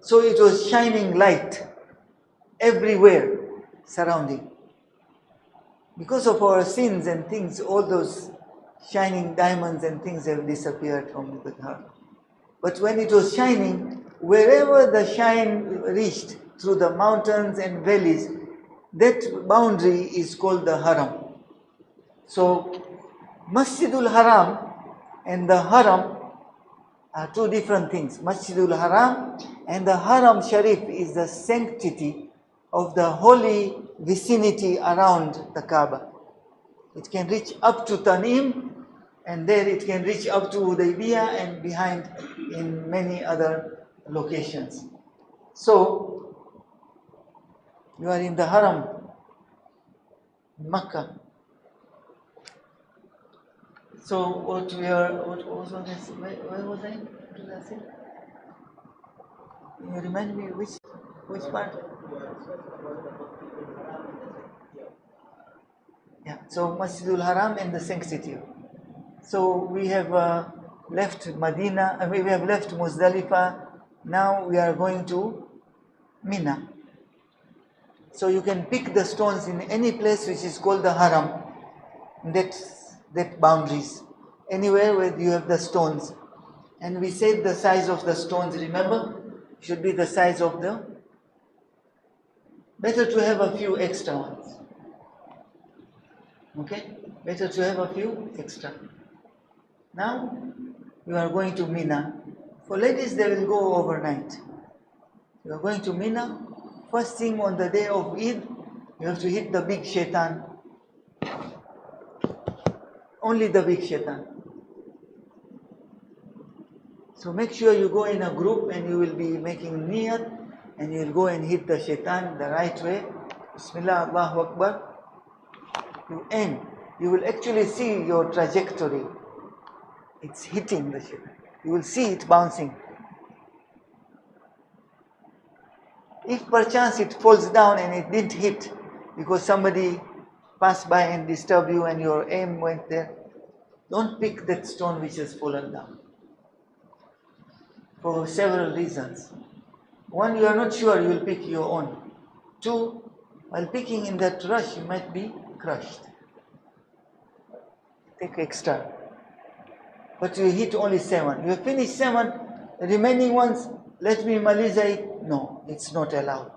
So it was shining light everywhere surrounding. Because of our sins and things, all those shining diamonds and things have disappeared from the Haram. But when it was shining, wherever the shine reached through the mountains and valleys, that boundary is called the Haram. So Masjidul Haram and the Haram are two different things. Masjidul Haram and the Haram Sharif is the sanctity of the holy vicinity around the Kaaba. It can reach up to Tanim, and there it can reach up to Hudaybiyah and behind in many other locations. So, you are in the Haram, Makkah. So, what was this? Where was I? What did I say? Can you remind me which part? Yeah, so Masjidul Haram and the sanctity. So we have left Medina, we have left Muzdalifah. Now we are going to Mina. So you can pick the stones in any place which is called the Haram, that boundaries, anywhere where you have the stones. And we said the size of the stones, remember, should be the size of better to have a few extra ones. Okay, better to have a few extra. Now you are going to Mina. For ladies, they will go overnight. You are going to Mina. First thing on the day of Eid, you have to hit the big shaitan. Only the big shaitan. So make sure you go in a group and you will be making niyat and you will go and hit the shaitan the right way. Bismillah, Allahu Akbar. You aim. You will actually see your trajectory. It's hitting the shaitan. You will see it bouncing. If perchance it falls down and it didn't hit because somebody passed by and disturbed you and your aim went there, don't pick that stone which has fallen down. For several reasons. One, you are not sure you will pick your own. Two, while picking in that rush, you might be crushed. Take extra. But you hit only 7. You finish 7, the remaining ones, let me maliza it. No, it's not allowed.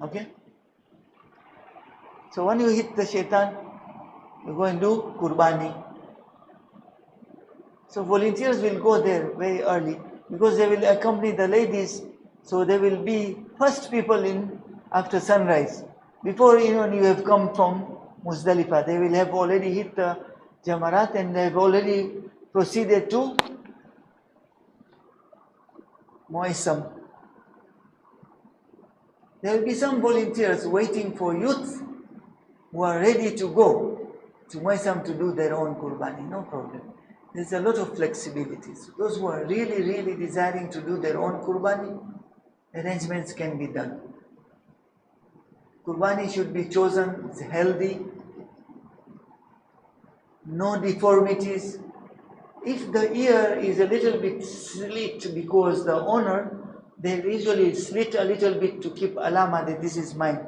Okay? So when you hit the shaitan, you go and do kurbani. So volunteers will go there very early because they will accompany the ladies. So they will be first people in after sunrise. Before even you have come from Muzdalifah, they will have already hit the Jamarat and they have already proceeded to Moisam. There will be some volunteers waiting for youth who are ready to go to Moisam to do their own kurbani, no problem. There's a lot of flexibilities. Those who are really, really desiring to do their own kurbani, arrangements can be done. Kurbani should be chosen, it's healthy, no deformities. If the ear is a little bit slit because the owner, they usually slit a little bit to keep alama that this is mine,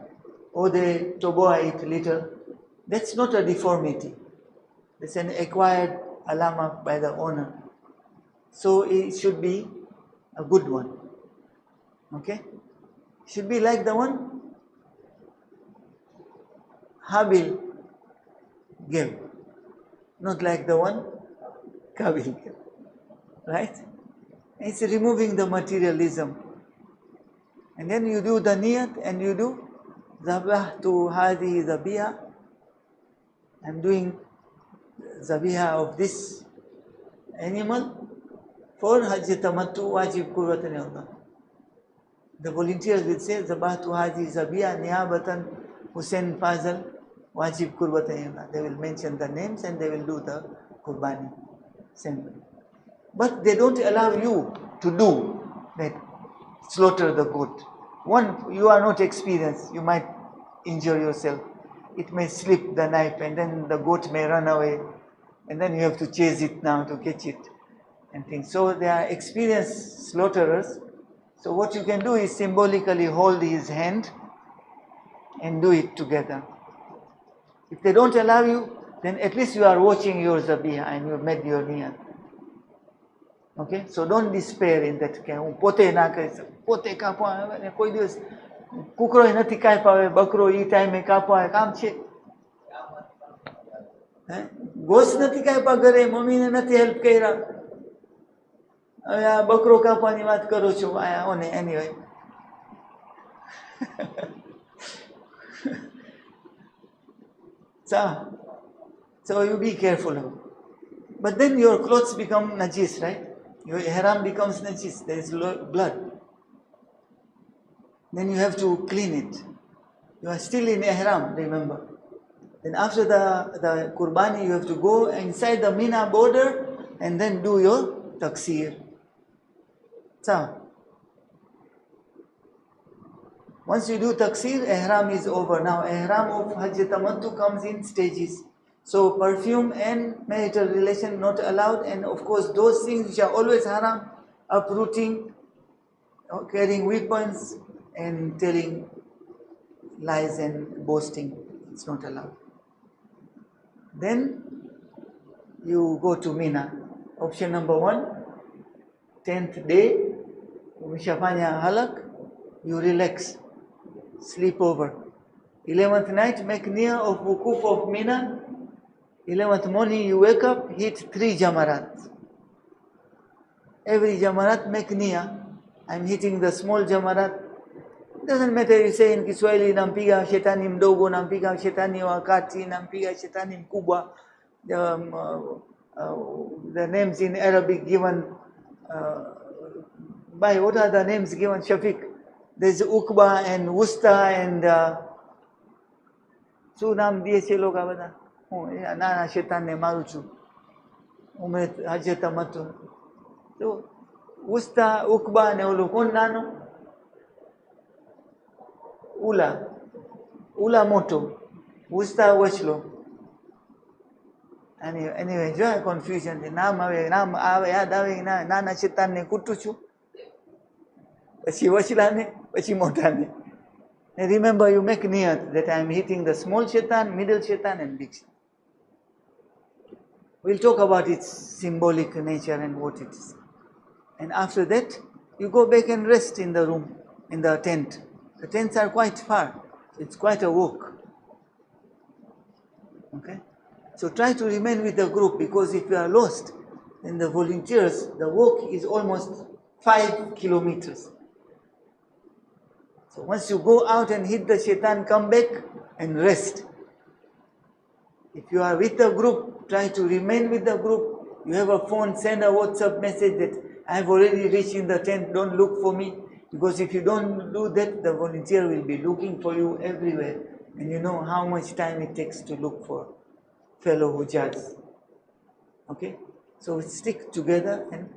or they toboa it little. That's not a deformity. It's an acquired alama by the owner. So it should be a good one. Okay? Should be like the one Habil gave. Not like the one Kabil gave. Right? It's removing the materialism. And then you do the niyat and you do Zabahtu hadi zabiha. I'm doing zabiha of this animal for Hajj tamattu wajib kurwatan Allah. The volunteers will say Zabahtu hadi zabiha niyabatan Hussein Fazal wajib kurwatan Allah. They will mention the names and they will do the kurbani. But they don't allow you to do that, slaughter the goat. One, you are not experienced, you might injure yourself. It may slip the knife and then the goat may run away and then you have to chase it now to catch it and things. So they are experienced slaughterers. So what you can do is symbolically hold his hand and do it together. If they don't allow you, then at least you are watching your zabiha and you have made your niyat. Okay, so don't despair in that કે હું પોતે ના કરી શકું, પોતે કાપવા આવે ને કોઈ દિવસ કુકરો નથી કાપ્યા આવે, બકરો એ ટાઈમે કાપવા આવે, કામ છે? ગોશ નથી કાપ્યા ઘરે, મમ્મીને નથી હેલ્પ કર્યા, હવે આ બકરો કાપવાની વાત કરો છો આયા ઓને anyway. So you be careful. But then your clothes become najis, right? Your ihram becomes najis. There is blood. Then you have to clean it. You are still in ihram, remember. Then after the Qurbani, you have to go inside the Mina border and then do your taksir. So, once you do taksir, ihram is over. Now, ihram of Hajj Tamattu comes in stages. So, perfume and marital relation not allowed. And of course, those things which are always haram, uprooting, carrying weapons, and telling lies and boasting, it's not allowed. Then you go to Mina. Option number 1, 10th day, Mishafanya halak, you relax, sleep over. 11th night, make niyyah of wukuf of Mina. 11th morning, you wake up, hit 3 jamarat. Every jamarat make niyyah. I'm hitting the small jamarat. Doesn't matter you say in Kiswahili, nampiga shetani mdogo, nampiga shetani wakati, nampiga shetani mkubwa. The names in Arabic given, by what are the names given, Shafiq? There's Uqba and Wusta and શું નામ દે છે લોકો આ બધા? હું નાના શેતાનને મારું છું, ઉમરે હજે તમતું. તો ઉસ્તા, ઉકબા ને ઓલું કોણ નાનું? ઉલા મોટો, ઉસ્તા વચલો. Anyway, જો કન્ફ્યુઝન છે. નામ આવે યાદ આવે, નાના શેતાનને કૂટું છું, પછી વચલાને, પછી મોટાને. And remember, you make niyat that I am hitting the small shaitan, middle shaitan, and big shaitan. We'll talk about its symbolic nature and what it is. And after that, you go back and rest in the room, in the tent. The tents are quite far. It's quite a walk. Okay? So try to remain with the group, because if you are lost, then the volunteers, the walk is almost 5 kilometers. So once you go out and hit the shaitan, come back and rest. If you are with the group, try to remain with the group. You have a phone, send a WhatsApp message that I have already reached in the tent, don't look for me. Because if you don't do that, the volunteer will be looking for you everywhere. And you know how much time it takes to look for fellow Hujjaj. Okay? So stick together, and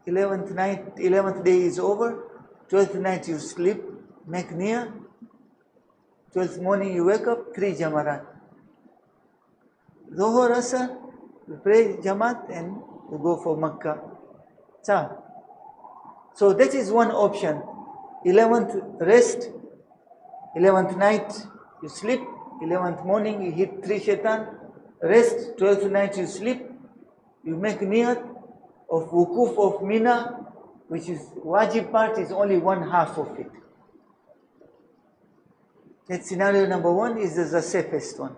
11th day is over. 12th night you sleep, make niyyah. 12th morning you wake up, 3 jamarat. Zohar, Asr, you pray Jamaat and you go for Makkah. So that is one option. 11th rest, 11th night you sleep, 11th morning you hit 3 shaitan, rest, 12th night you sleep, you make niyat of wukuf of Mina, which is wajib part, is only 1/2 of it. That scenario number 1 is the safest one.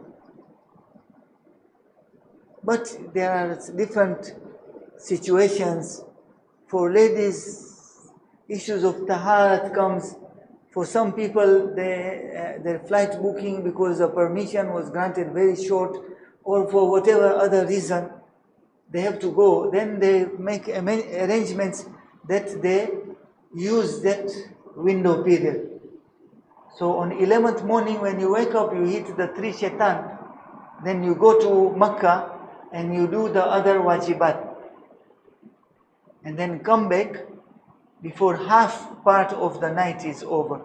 But there are different situations. For ladies, issues of taharat comes. For some people, their flight booking, because the permission was granted very short, or for whatever other reason, they have to go. Then they make arrangements that they use that window period. So on 11th morning when you wake up, you hit the 3 shaitan, then you go to Makkah and you do the other wajibat. And then come back before half part of the night is over.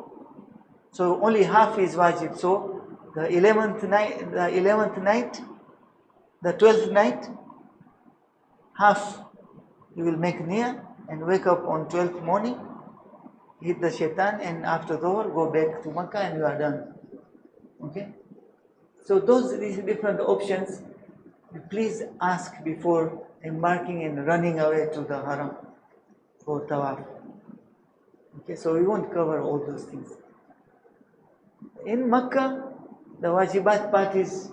So only half is wajib. So the 11th night, the 12th night, half you will make niyyah and wake up on 12th morning, hit the shaitan, and after Dhuhr go back to Makkah and you are done. Okay? So these different options, please ask before embarking and running away to the haram for tawaf. Okay, so we won't cover all those things. In Makkah, the wajibat part is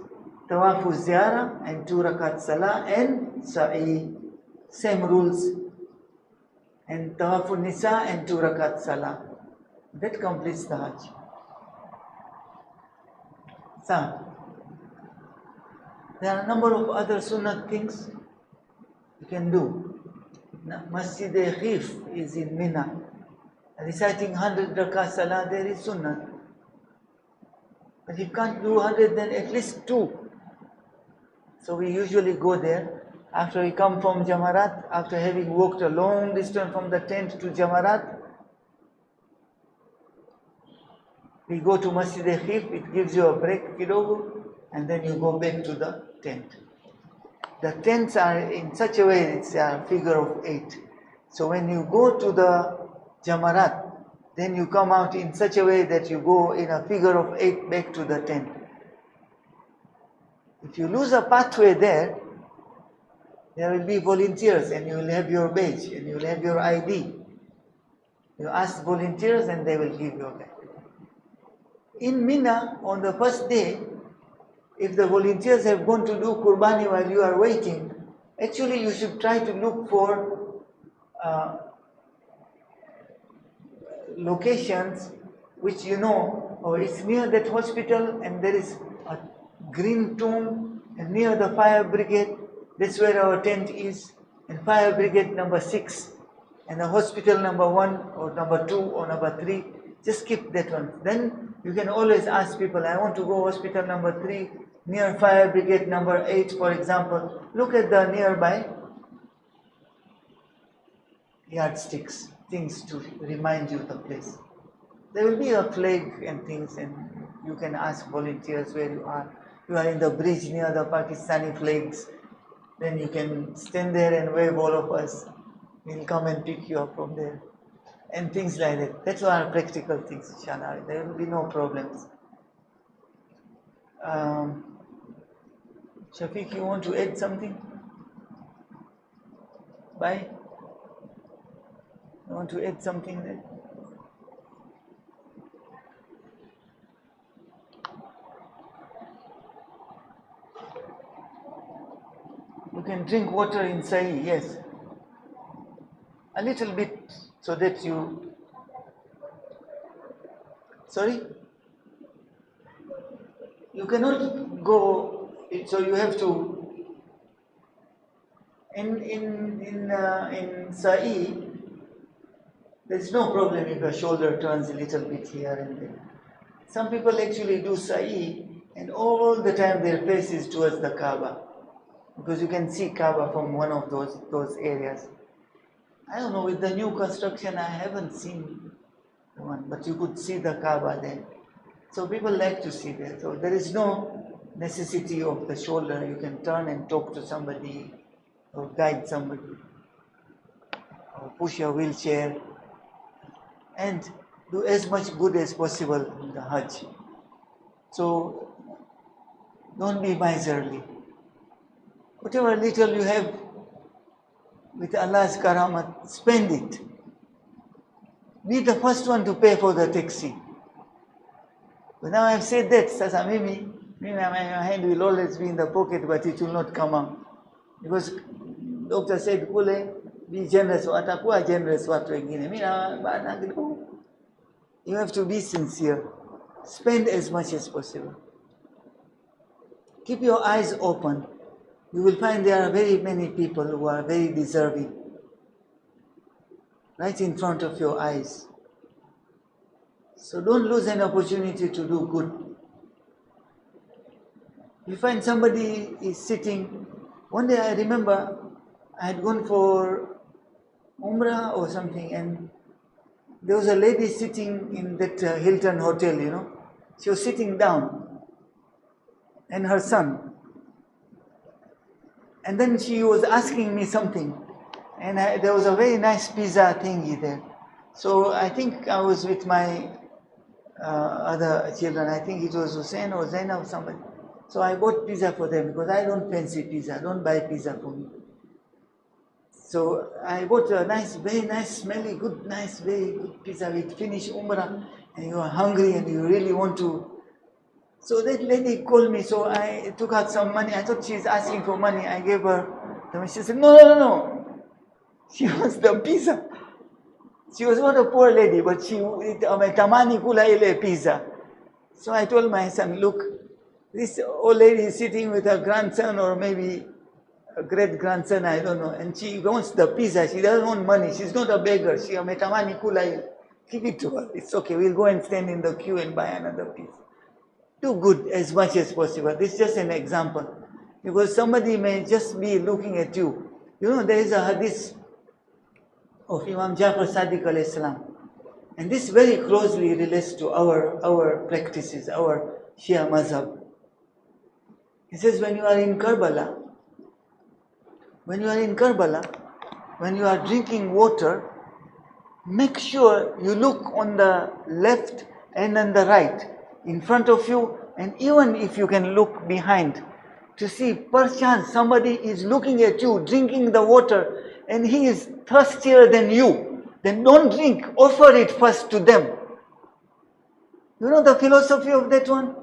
tawaf ziyarah and 2 rakat salah and sa'i. Same rules. And tawaf nisa and 2 rakat salah. That completes the Hajj. So, there are a number of other sunnah things you can do. Masjid-e-Khif is in Mina. Reciting 100 rakat salah, there is sunnah. But if you can't do 100, then at least 2. So we usually go there. After we come from Jamarat, after having walked a long distance from the tent to Jamarat, we go to Masjid-e-Khif, it gives you a break, kidogo, and then you go back to the tent. The tents are in such a way, it's a figure of 8. So when you go to the Jamarat, then you come out in such a way that you go in a figure of 8 back to the tent. If you lose a pathway there will be volunteers and you will have your badge and you will have your ID. You ask volunteers and they will give you a badge. In Mina, on the first day, if the volunteers have gone to do Qurbani while you are waiting, actually you should try to look for locations which you know, or it's near that hospital and there is a green tomb and near the fire brigade, that's where our tent is, and fire brigade number 6 and the hospital number 1 or number 2 or number 3, just keep that one. Then you can always ask people, I want to go hospital number 3, near fire brigade number 8 for example. Look at the nearby yardsticks, things to remind you the place. There will be a flag and things and you can ask volunteers where you are. You are in the bridge near the Pakistani flags, then you can stand there and wave all of us. We'll come and pick you up from there. And things like that. That's all practical things, inshallah. There will be no problems. Shafiq, you want to add something? Bye. You want to add something there? You can drink water in Sahi, yes. A little bit so that you... Sorry? You cannot go, so you have to... In Sa'i, there's no problem if your shoulder turns a little bit here and there. Some people actually do Sa'i and all the time their face is towards the Kaaba. Because you can see Kaaba from one of those areas. I don't know, with the new construction I haven't seen one, but you could see the Kaaba there. So people like to see that. So there is no necessity of the shoulder. You can turn and talk to somebody or guide somebody or push your wheelchair and do as much good as possible in the Hajj. So don't be miserly. Whatever little you have with Allah's karamat, spend it. Be the first one to pay for the taxi. But now I've said that, Sasa Mimi, my hand will always be in the pocket, but it will not come out. Because doctor said, Kule, be generous, watakuwa generous watu wengine. You have to be sincere. Spend as much as possible. Keep your eyes open. You will find there are very many people who are very deserving. Right in front of your eyes. So don't lose an opportunity to do good. You find somebody is sitting. One day I remember I had gone for Umrah or something and there was a lady sitting in that Hilton hotel, you know. She was sitting down and her son. And then she was asking me something. And there was a very nice pizza thingy there. So I think I was with my other children. I think it was Hussein or Zainab or somebody. So I bought pizza for them because I don't fancy pizza. Don't buy pizza for me. So I bought a nice, very nice, smelly, good, nice, very good pizza. We'd finish Umrah and you are hungry and you really want to. So that lady called me, so I took out some money. I thought she's asking for money. I gave her the money. She said, no, no, no, no. She wants the pizza. She was not a poor lady, but she tamani kula ile pizza. So I told my son, look, this old lady is sitting with her grandson or maybe a great grandson, I don't know, and she wants the pizza. She doesn't want money. She's not a beggar. She tamani kula. Give it to her. It's okay. We'll go and stand in the queue and buy another pizza. Do good as much as possible. This is just an example. Because somebody may just be looking at you. You know, there is a hadith of Imam Jafar Sadiq alayhi salam. And this very closely relates to our practices, our Shia mazhab. He says, when you are in Karbala, when you are drinking water, make sure you look on the left and on the right, in front of you, and even if you can look behind, to see perchance somebody is looking at you, drinking the water, and he is thirstier than you. Then don't drink, offer it first to them. You know the philosophy of that one?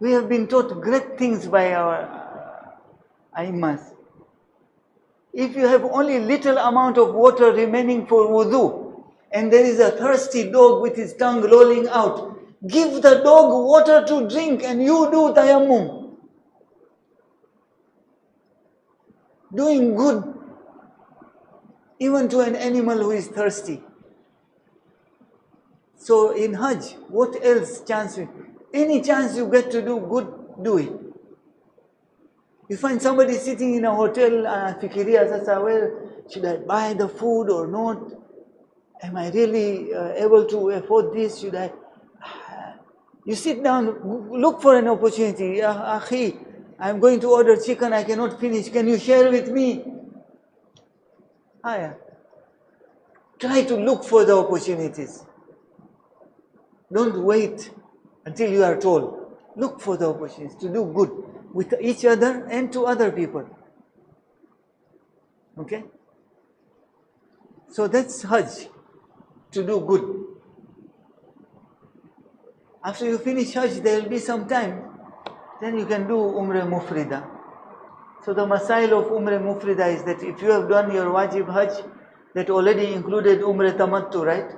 We have been taught great things by our Aimas. If you have only little amount of water remaining for wudu, and there is a thirsty dog with his tongue lolling out, give the dog water to drink and you do tayammum. Doing good even to an animal who is thirsty. So in Hajj, what else chance? Any chance you get to do good, do it. You find somebody sitting in a hotel, Fikiriya Sasa, well, should I buy the food or not? Am I really able to afford this? Should I? You sit down, look for an opportunity. Akhi, I'm going to order chicken, I cannot finish. Can you share with me? Try to look for the opportunities. Don't wait until you are told. Look for the opportunities to do good with each other and to other people. Okay? So that's Hajj, to do good. After you finish Hajj, there will be some time. Then you can do Umrah Mufrida. So the Masael of Umrah Mufrida is that if you have done your Wajib Hajj, that already included Umrah Tamattu, right?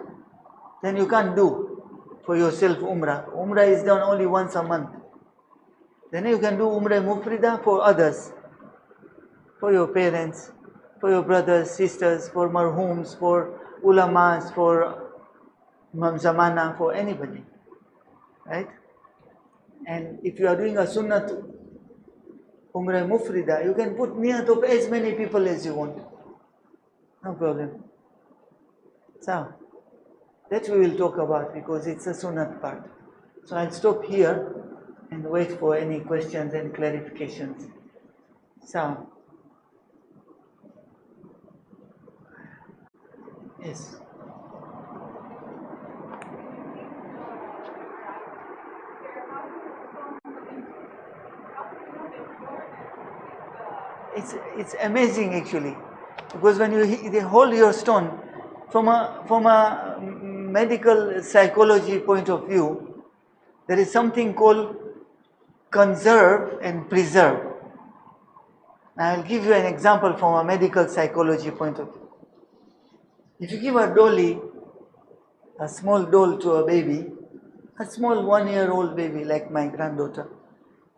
Then you can't do for yourself Umrah. Umrah is done only once a month. Then you can do Umrah Mufrida for others. For your parents, for your brothers, sisters, for marhooms, for ulamas, for Imam Zamana, for anybody. Right? And if you are doing a Sunnat Umrah Mufrida, you can put niyat of as many people as you want. No problem. So, that we will talk about because it's a Sunnat part. So I'll stop here and wait for any questions and clarifications. So, yes. It's amazing actually, because when you hold your stone, from a medical psychology point of view, there is something called conserve and preserve. Now I'll give you an example from a medical psychology point of view. If you give a dolly, a small doll to a baby, a small 1-year-old baby like my granddaughter,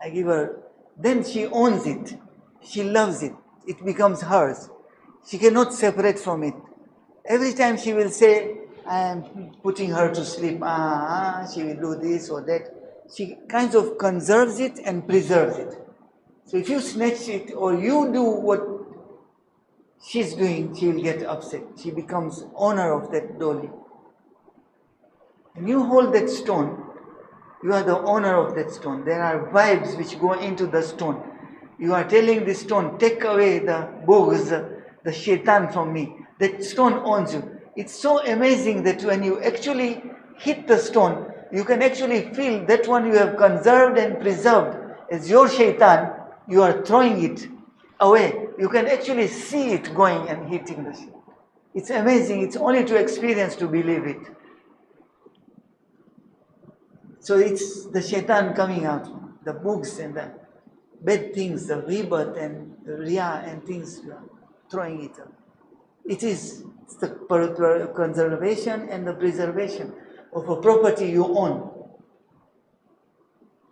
I give her, then she owns it. She loves it. It becomes hers. She cannot separate from it. Every time she will say, I am putting her to sleep, she will do this or that. She kind of conserves it and preserves it. So if you snatch it or you do what she's doing, she will get upset. She becomes owner of that dolly. When you hold that stone, you are the owner of that stone. There are vibes which go into the stone. You are telling the stone, take away the boghs, the shaitan from me. That stone owns you. It's so amazing that when you actually hit the stone, you can actually feel that one you have conserved and preserved as your shaitan, you are throwing it away, you can actually see it going and hitting the ship. It's amazing. It's only to experience to believe it. So it's the shaitan coming out, the books and the bad things, the rebirth and the riyah and things, throwing it up. It is the conservation and the preservation of a property you own.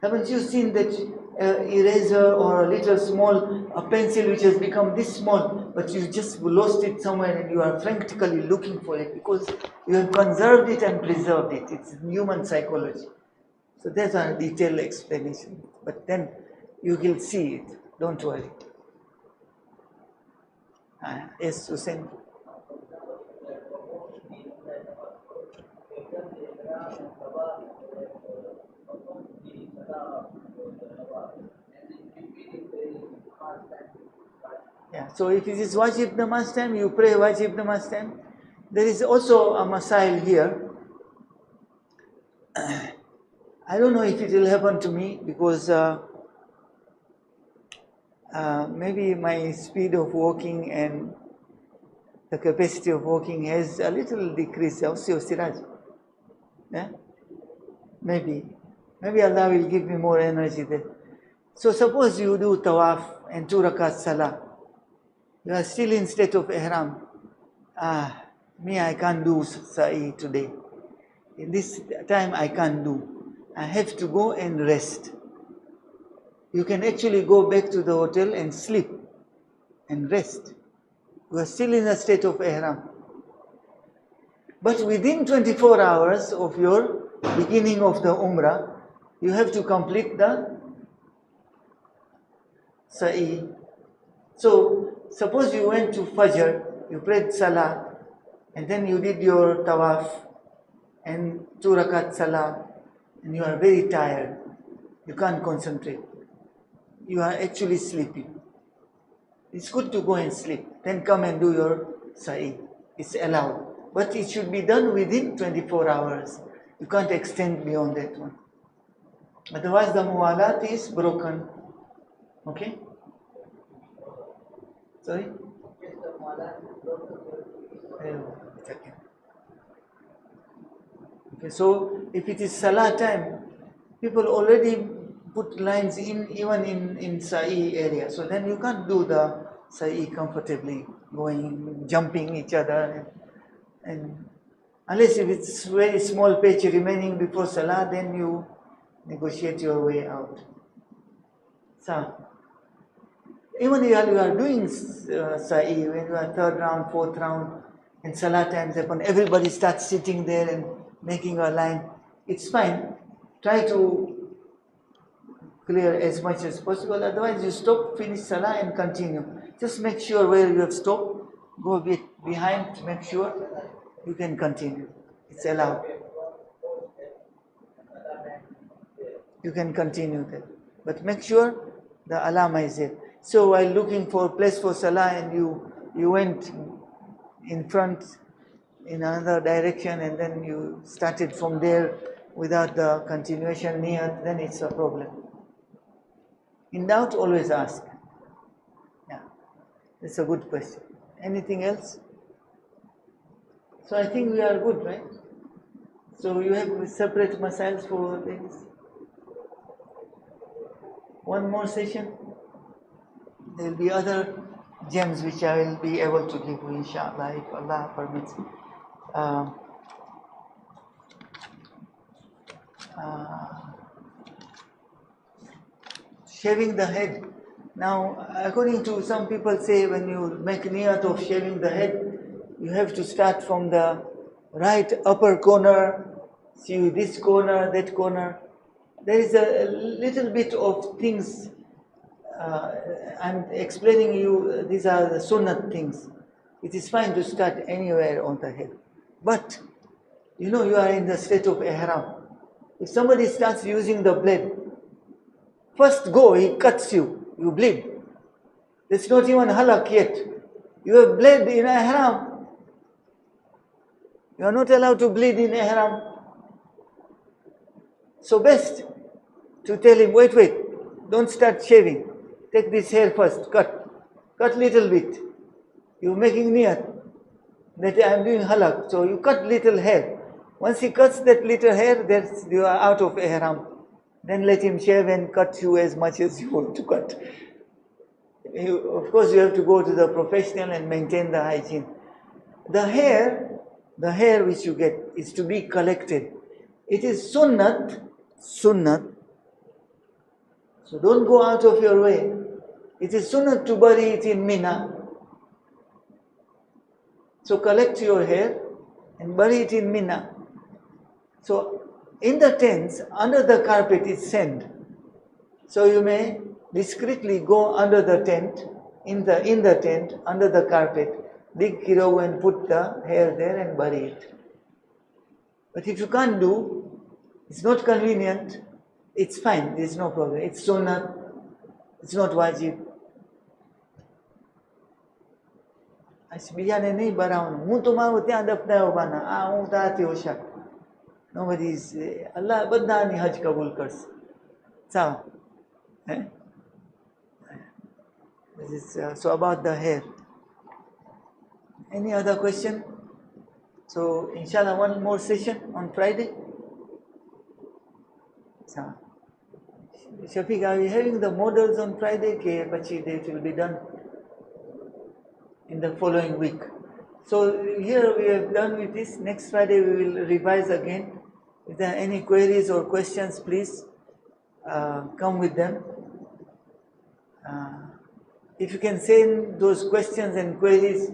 Haven't you seen that eraser or a little small a pencil which has become this small, but you just lost it somewhere and you are frantically looking for it because you have conserved it and preserved it. It's human psychology. So there's a detailed explanation. But then you will see it. Don't worry. Yes, Hussein. Yeah, so if it is wajib namaz time, you pray wajib namaz time. There is also a Masael here. I don't know if it will happen to me because maybe my speed of walking and the capacity of walking has a little decreased. Yeah? Maybe Allah will give me more energy there. So suppose you do tawaf and 2 rakat salah. You are still in state of ihram. I can't do sa'i today. In this time I can't do. I have to go and rest. You can actually go back to the hotel and sleep and rest. You are still in a state of ihram. But within 24 hours of your beginning of the umrah, you have to complete the sa'i. So, suppose you went to Fajr, you prayed Salah, and then you did your tawaf, and 2 rakat Salah, and you are very tired. You can't concentrate. You are actually sleeping. It's good to go and sleep. Then come and do your sa'i. It's allowed. But it should be done within 24 hours. You can't extend beyond that one. Otherwise the muwalat is broken. Okay? Sorry? Okay, so if it is salah time, people already put lines even in sa'i area. So then you can't do the sa'i comfortably, going, jumping each other. And unless if it's very small patch remaining before salah, then you negotiate your way out. So, even while you are doing sa'i, when you are 3rd round, 4th round, and salah times happen, everybody starts sitting there and making a line. It's fine. Try to clear as much as possible. Otherwise, you stop, finish salah, and continue. Just make sure where you have stopped. Go a bit behind, make sure you can continue. It's allowed. You can continue that. But make sure the alama is there. So while looking for a place for salah and you went in front in another direction and then you started from there without the continuation near, then it's a problem. In doubt, always ask. Yeah, that's a good question. Anything else? So I think we are good, right? So you have separate masails for this. One more session. There will be other gems which I will be able to give you, inshallah, if Allah permits. Shaving the head. Now, according to some people say when you make niyat of shaving the head, you have to start from the right upper corner, see this corner, that corner. There is a little bit of things. I'm explaining you, these are the sunnat things. It is fine to start anywhere on the head. But, you know, you are in the state of ihram. If somebody starts using the blade, first go, he cuts you, you bleed. It's not even halak yet. You have bled in ihram. You are not allowed to bleed in ihram. So best to tell him, wait, don't start shaving. Take this hair first, cut. cut little bit. You're making niyat that I am doing halak, so you cut little hair. Once he cuts that little hair, that's, you are out of ihram. Then let him shave and cut you as much as you want to cut. Of course, you have to go to the professional and maintain the hygiene. The hair which you get is to be collected. It is sunnat. So don't go out of your way. It is sunnat to bury it in Mina. So collect your hair and bury it in Mina. So in the tents, under the carpet is sand. So you may discreetly go under the tent, in the tent, under the carpet, dig kirau and put the hair there and bury it. But if you can't do, it's not convenient, it's fine, there's no problem. It's sunnah, it's not wajib. Bijáને નહીં બરાવવાનું હું તો મારું ત્યાં દફનાયો બાના હું તાથી હોશિયાર. Nobody is, Allah બધાની હજ કબૂલ કરશે. સાવ. So about the hair. Any other question? So inshallah one more session on Friday. So, Shafiq, are you having the models on Friday? Okay, pachi it will be done in the following week. So here we have done with this. Next Friday we will revise again. If there are any queries or questions, please come with them. If you can send those questions and queries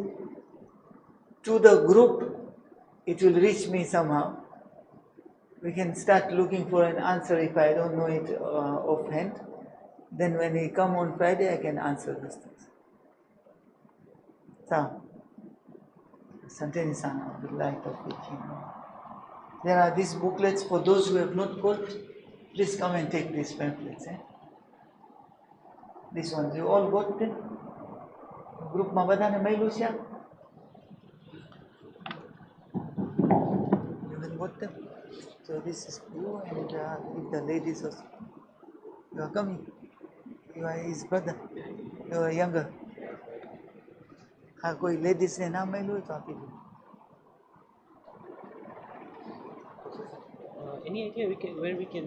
to the group, it will reach me somehow. We can start looking for an answer if I don't know it offhand. Then when we come on Friday, I can answer those things. So, there are these booklets for those who have not got. Please come and take these pamphlets. These ones, you all got them? Group ma badane mailu siya? You have got them? So this is you and if the ladies also. You are coming. You are his brother. You are younger. कोई ladies ने नाम मालूम है तो आप ही Any idea where we can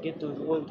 get those old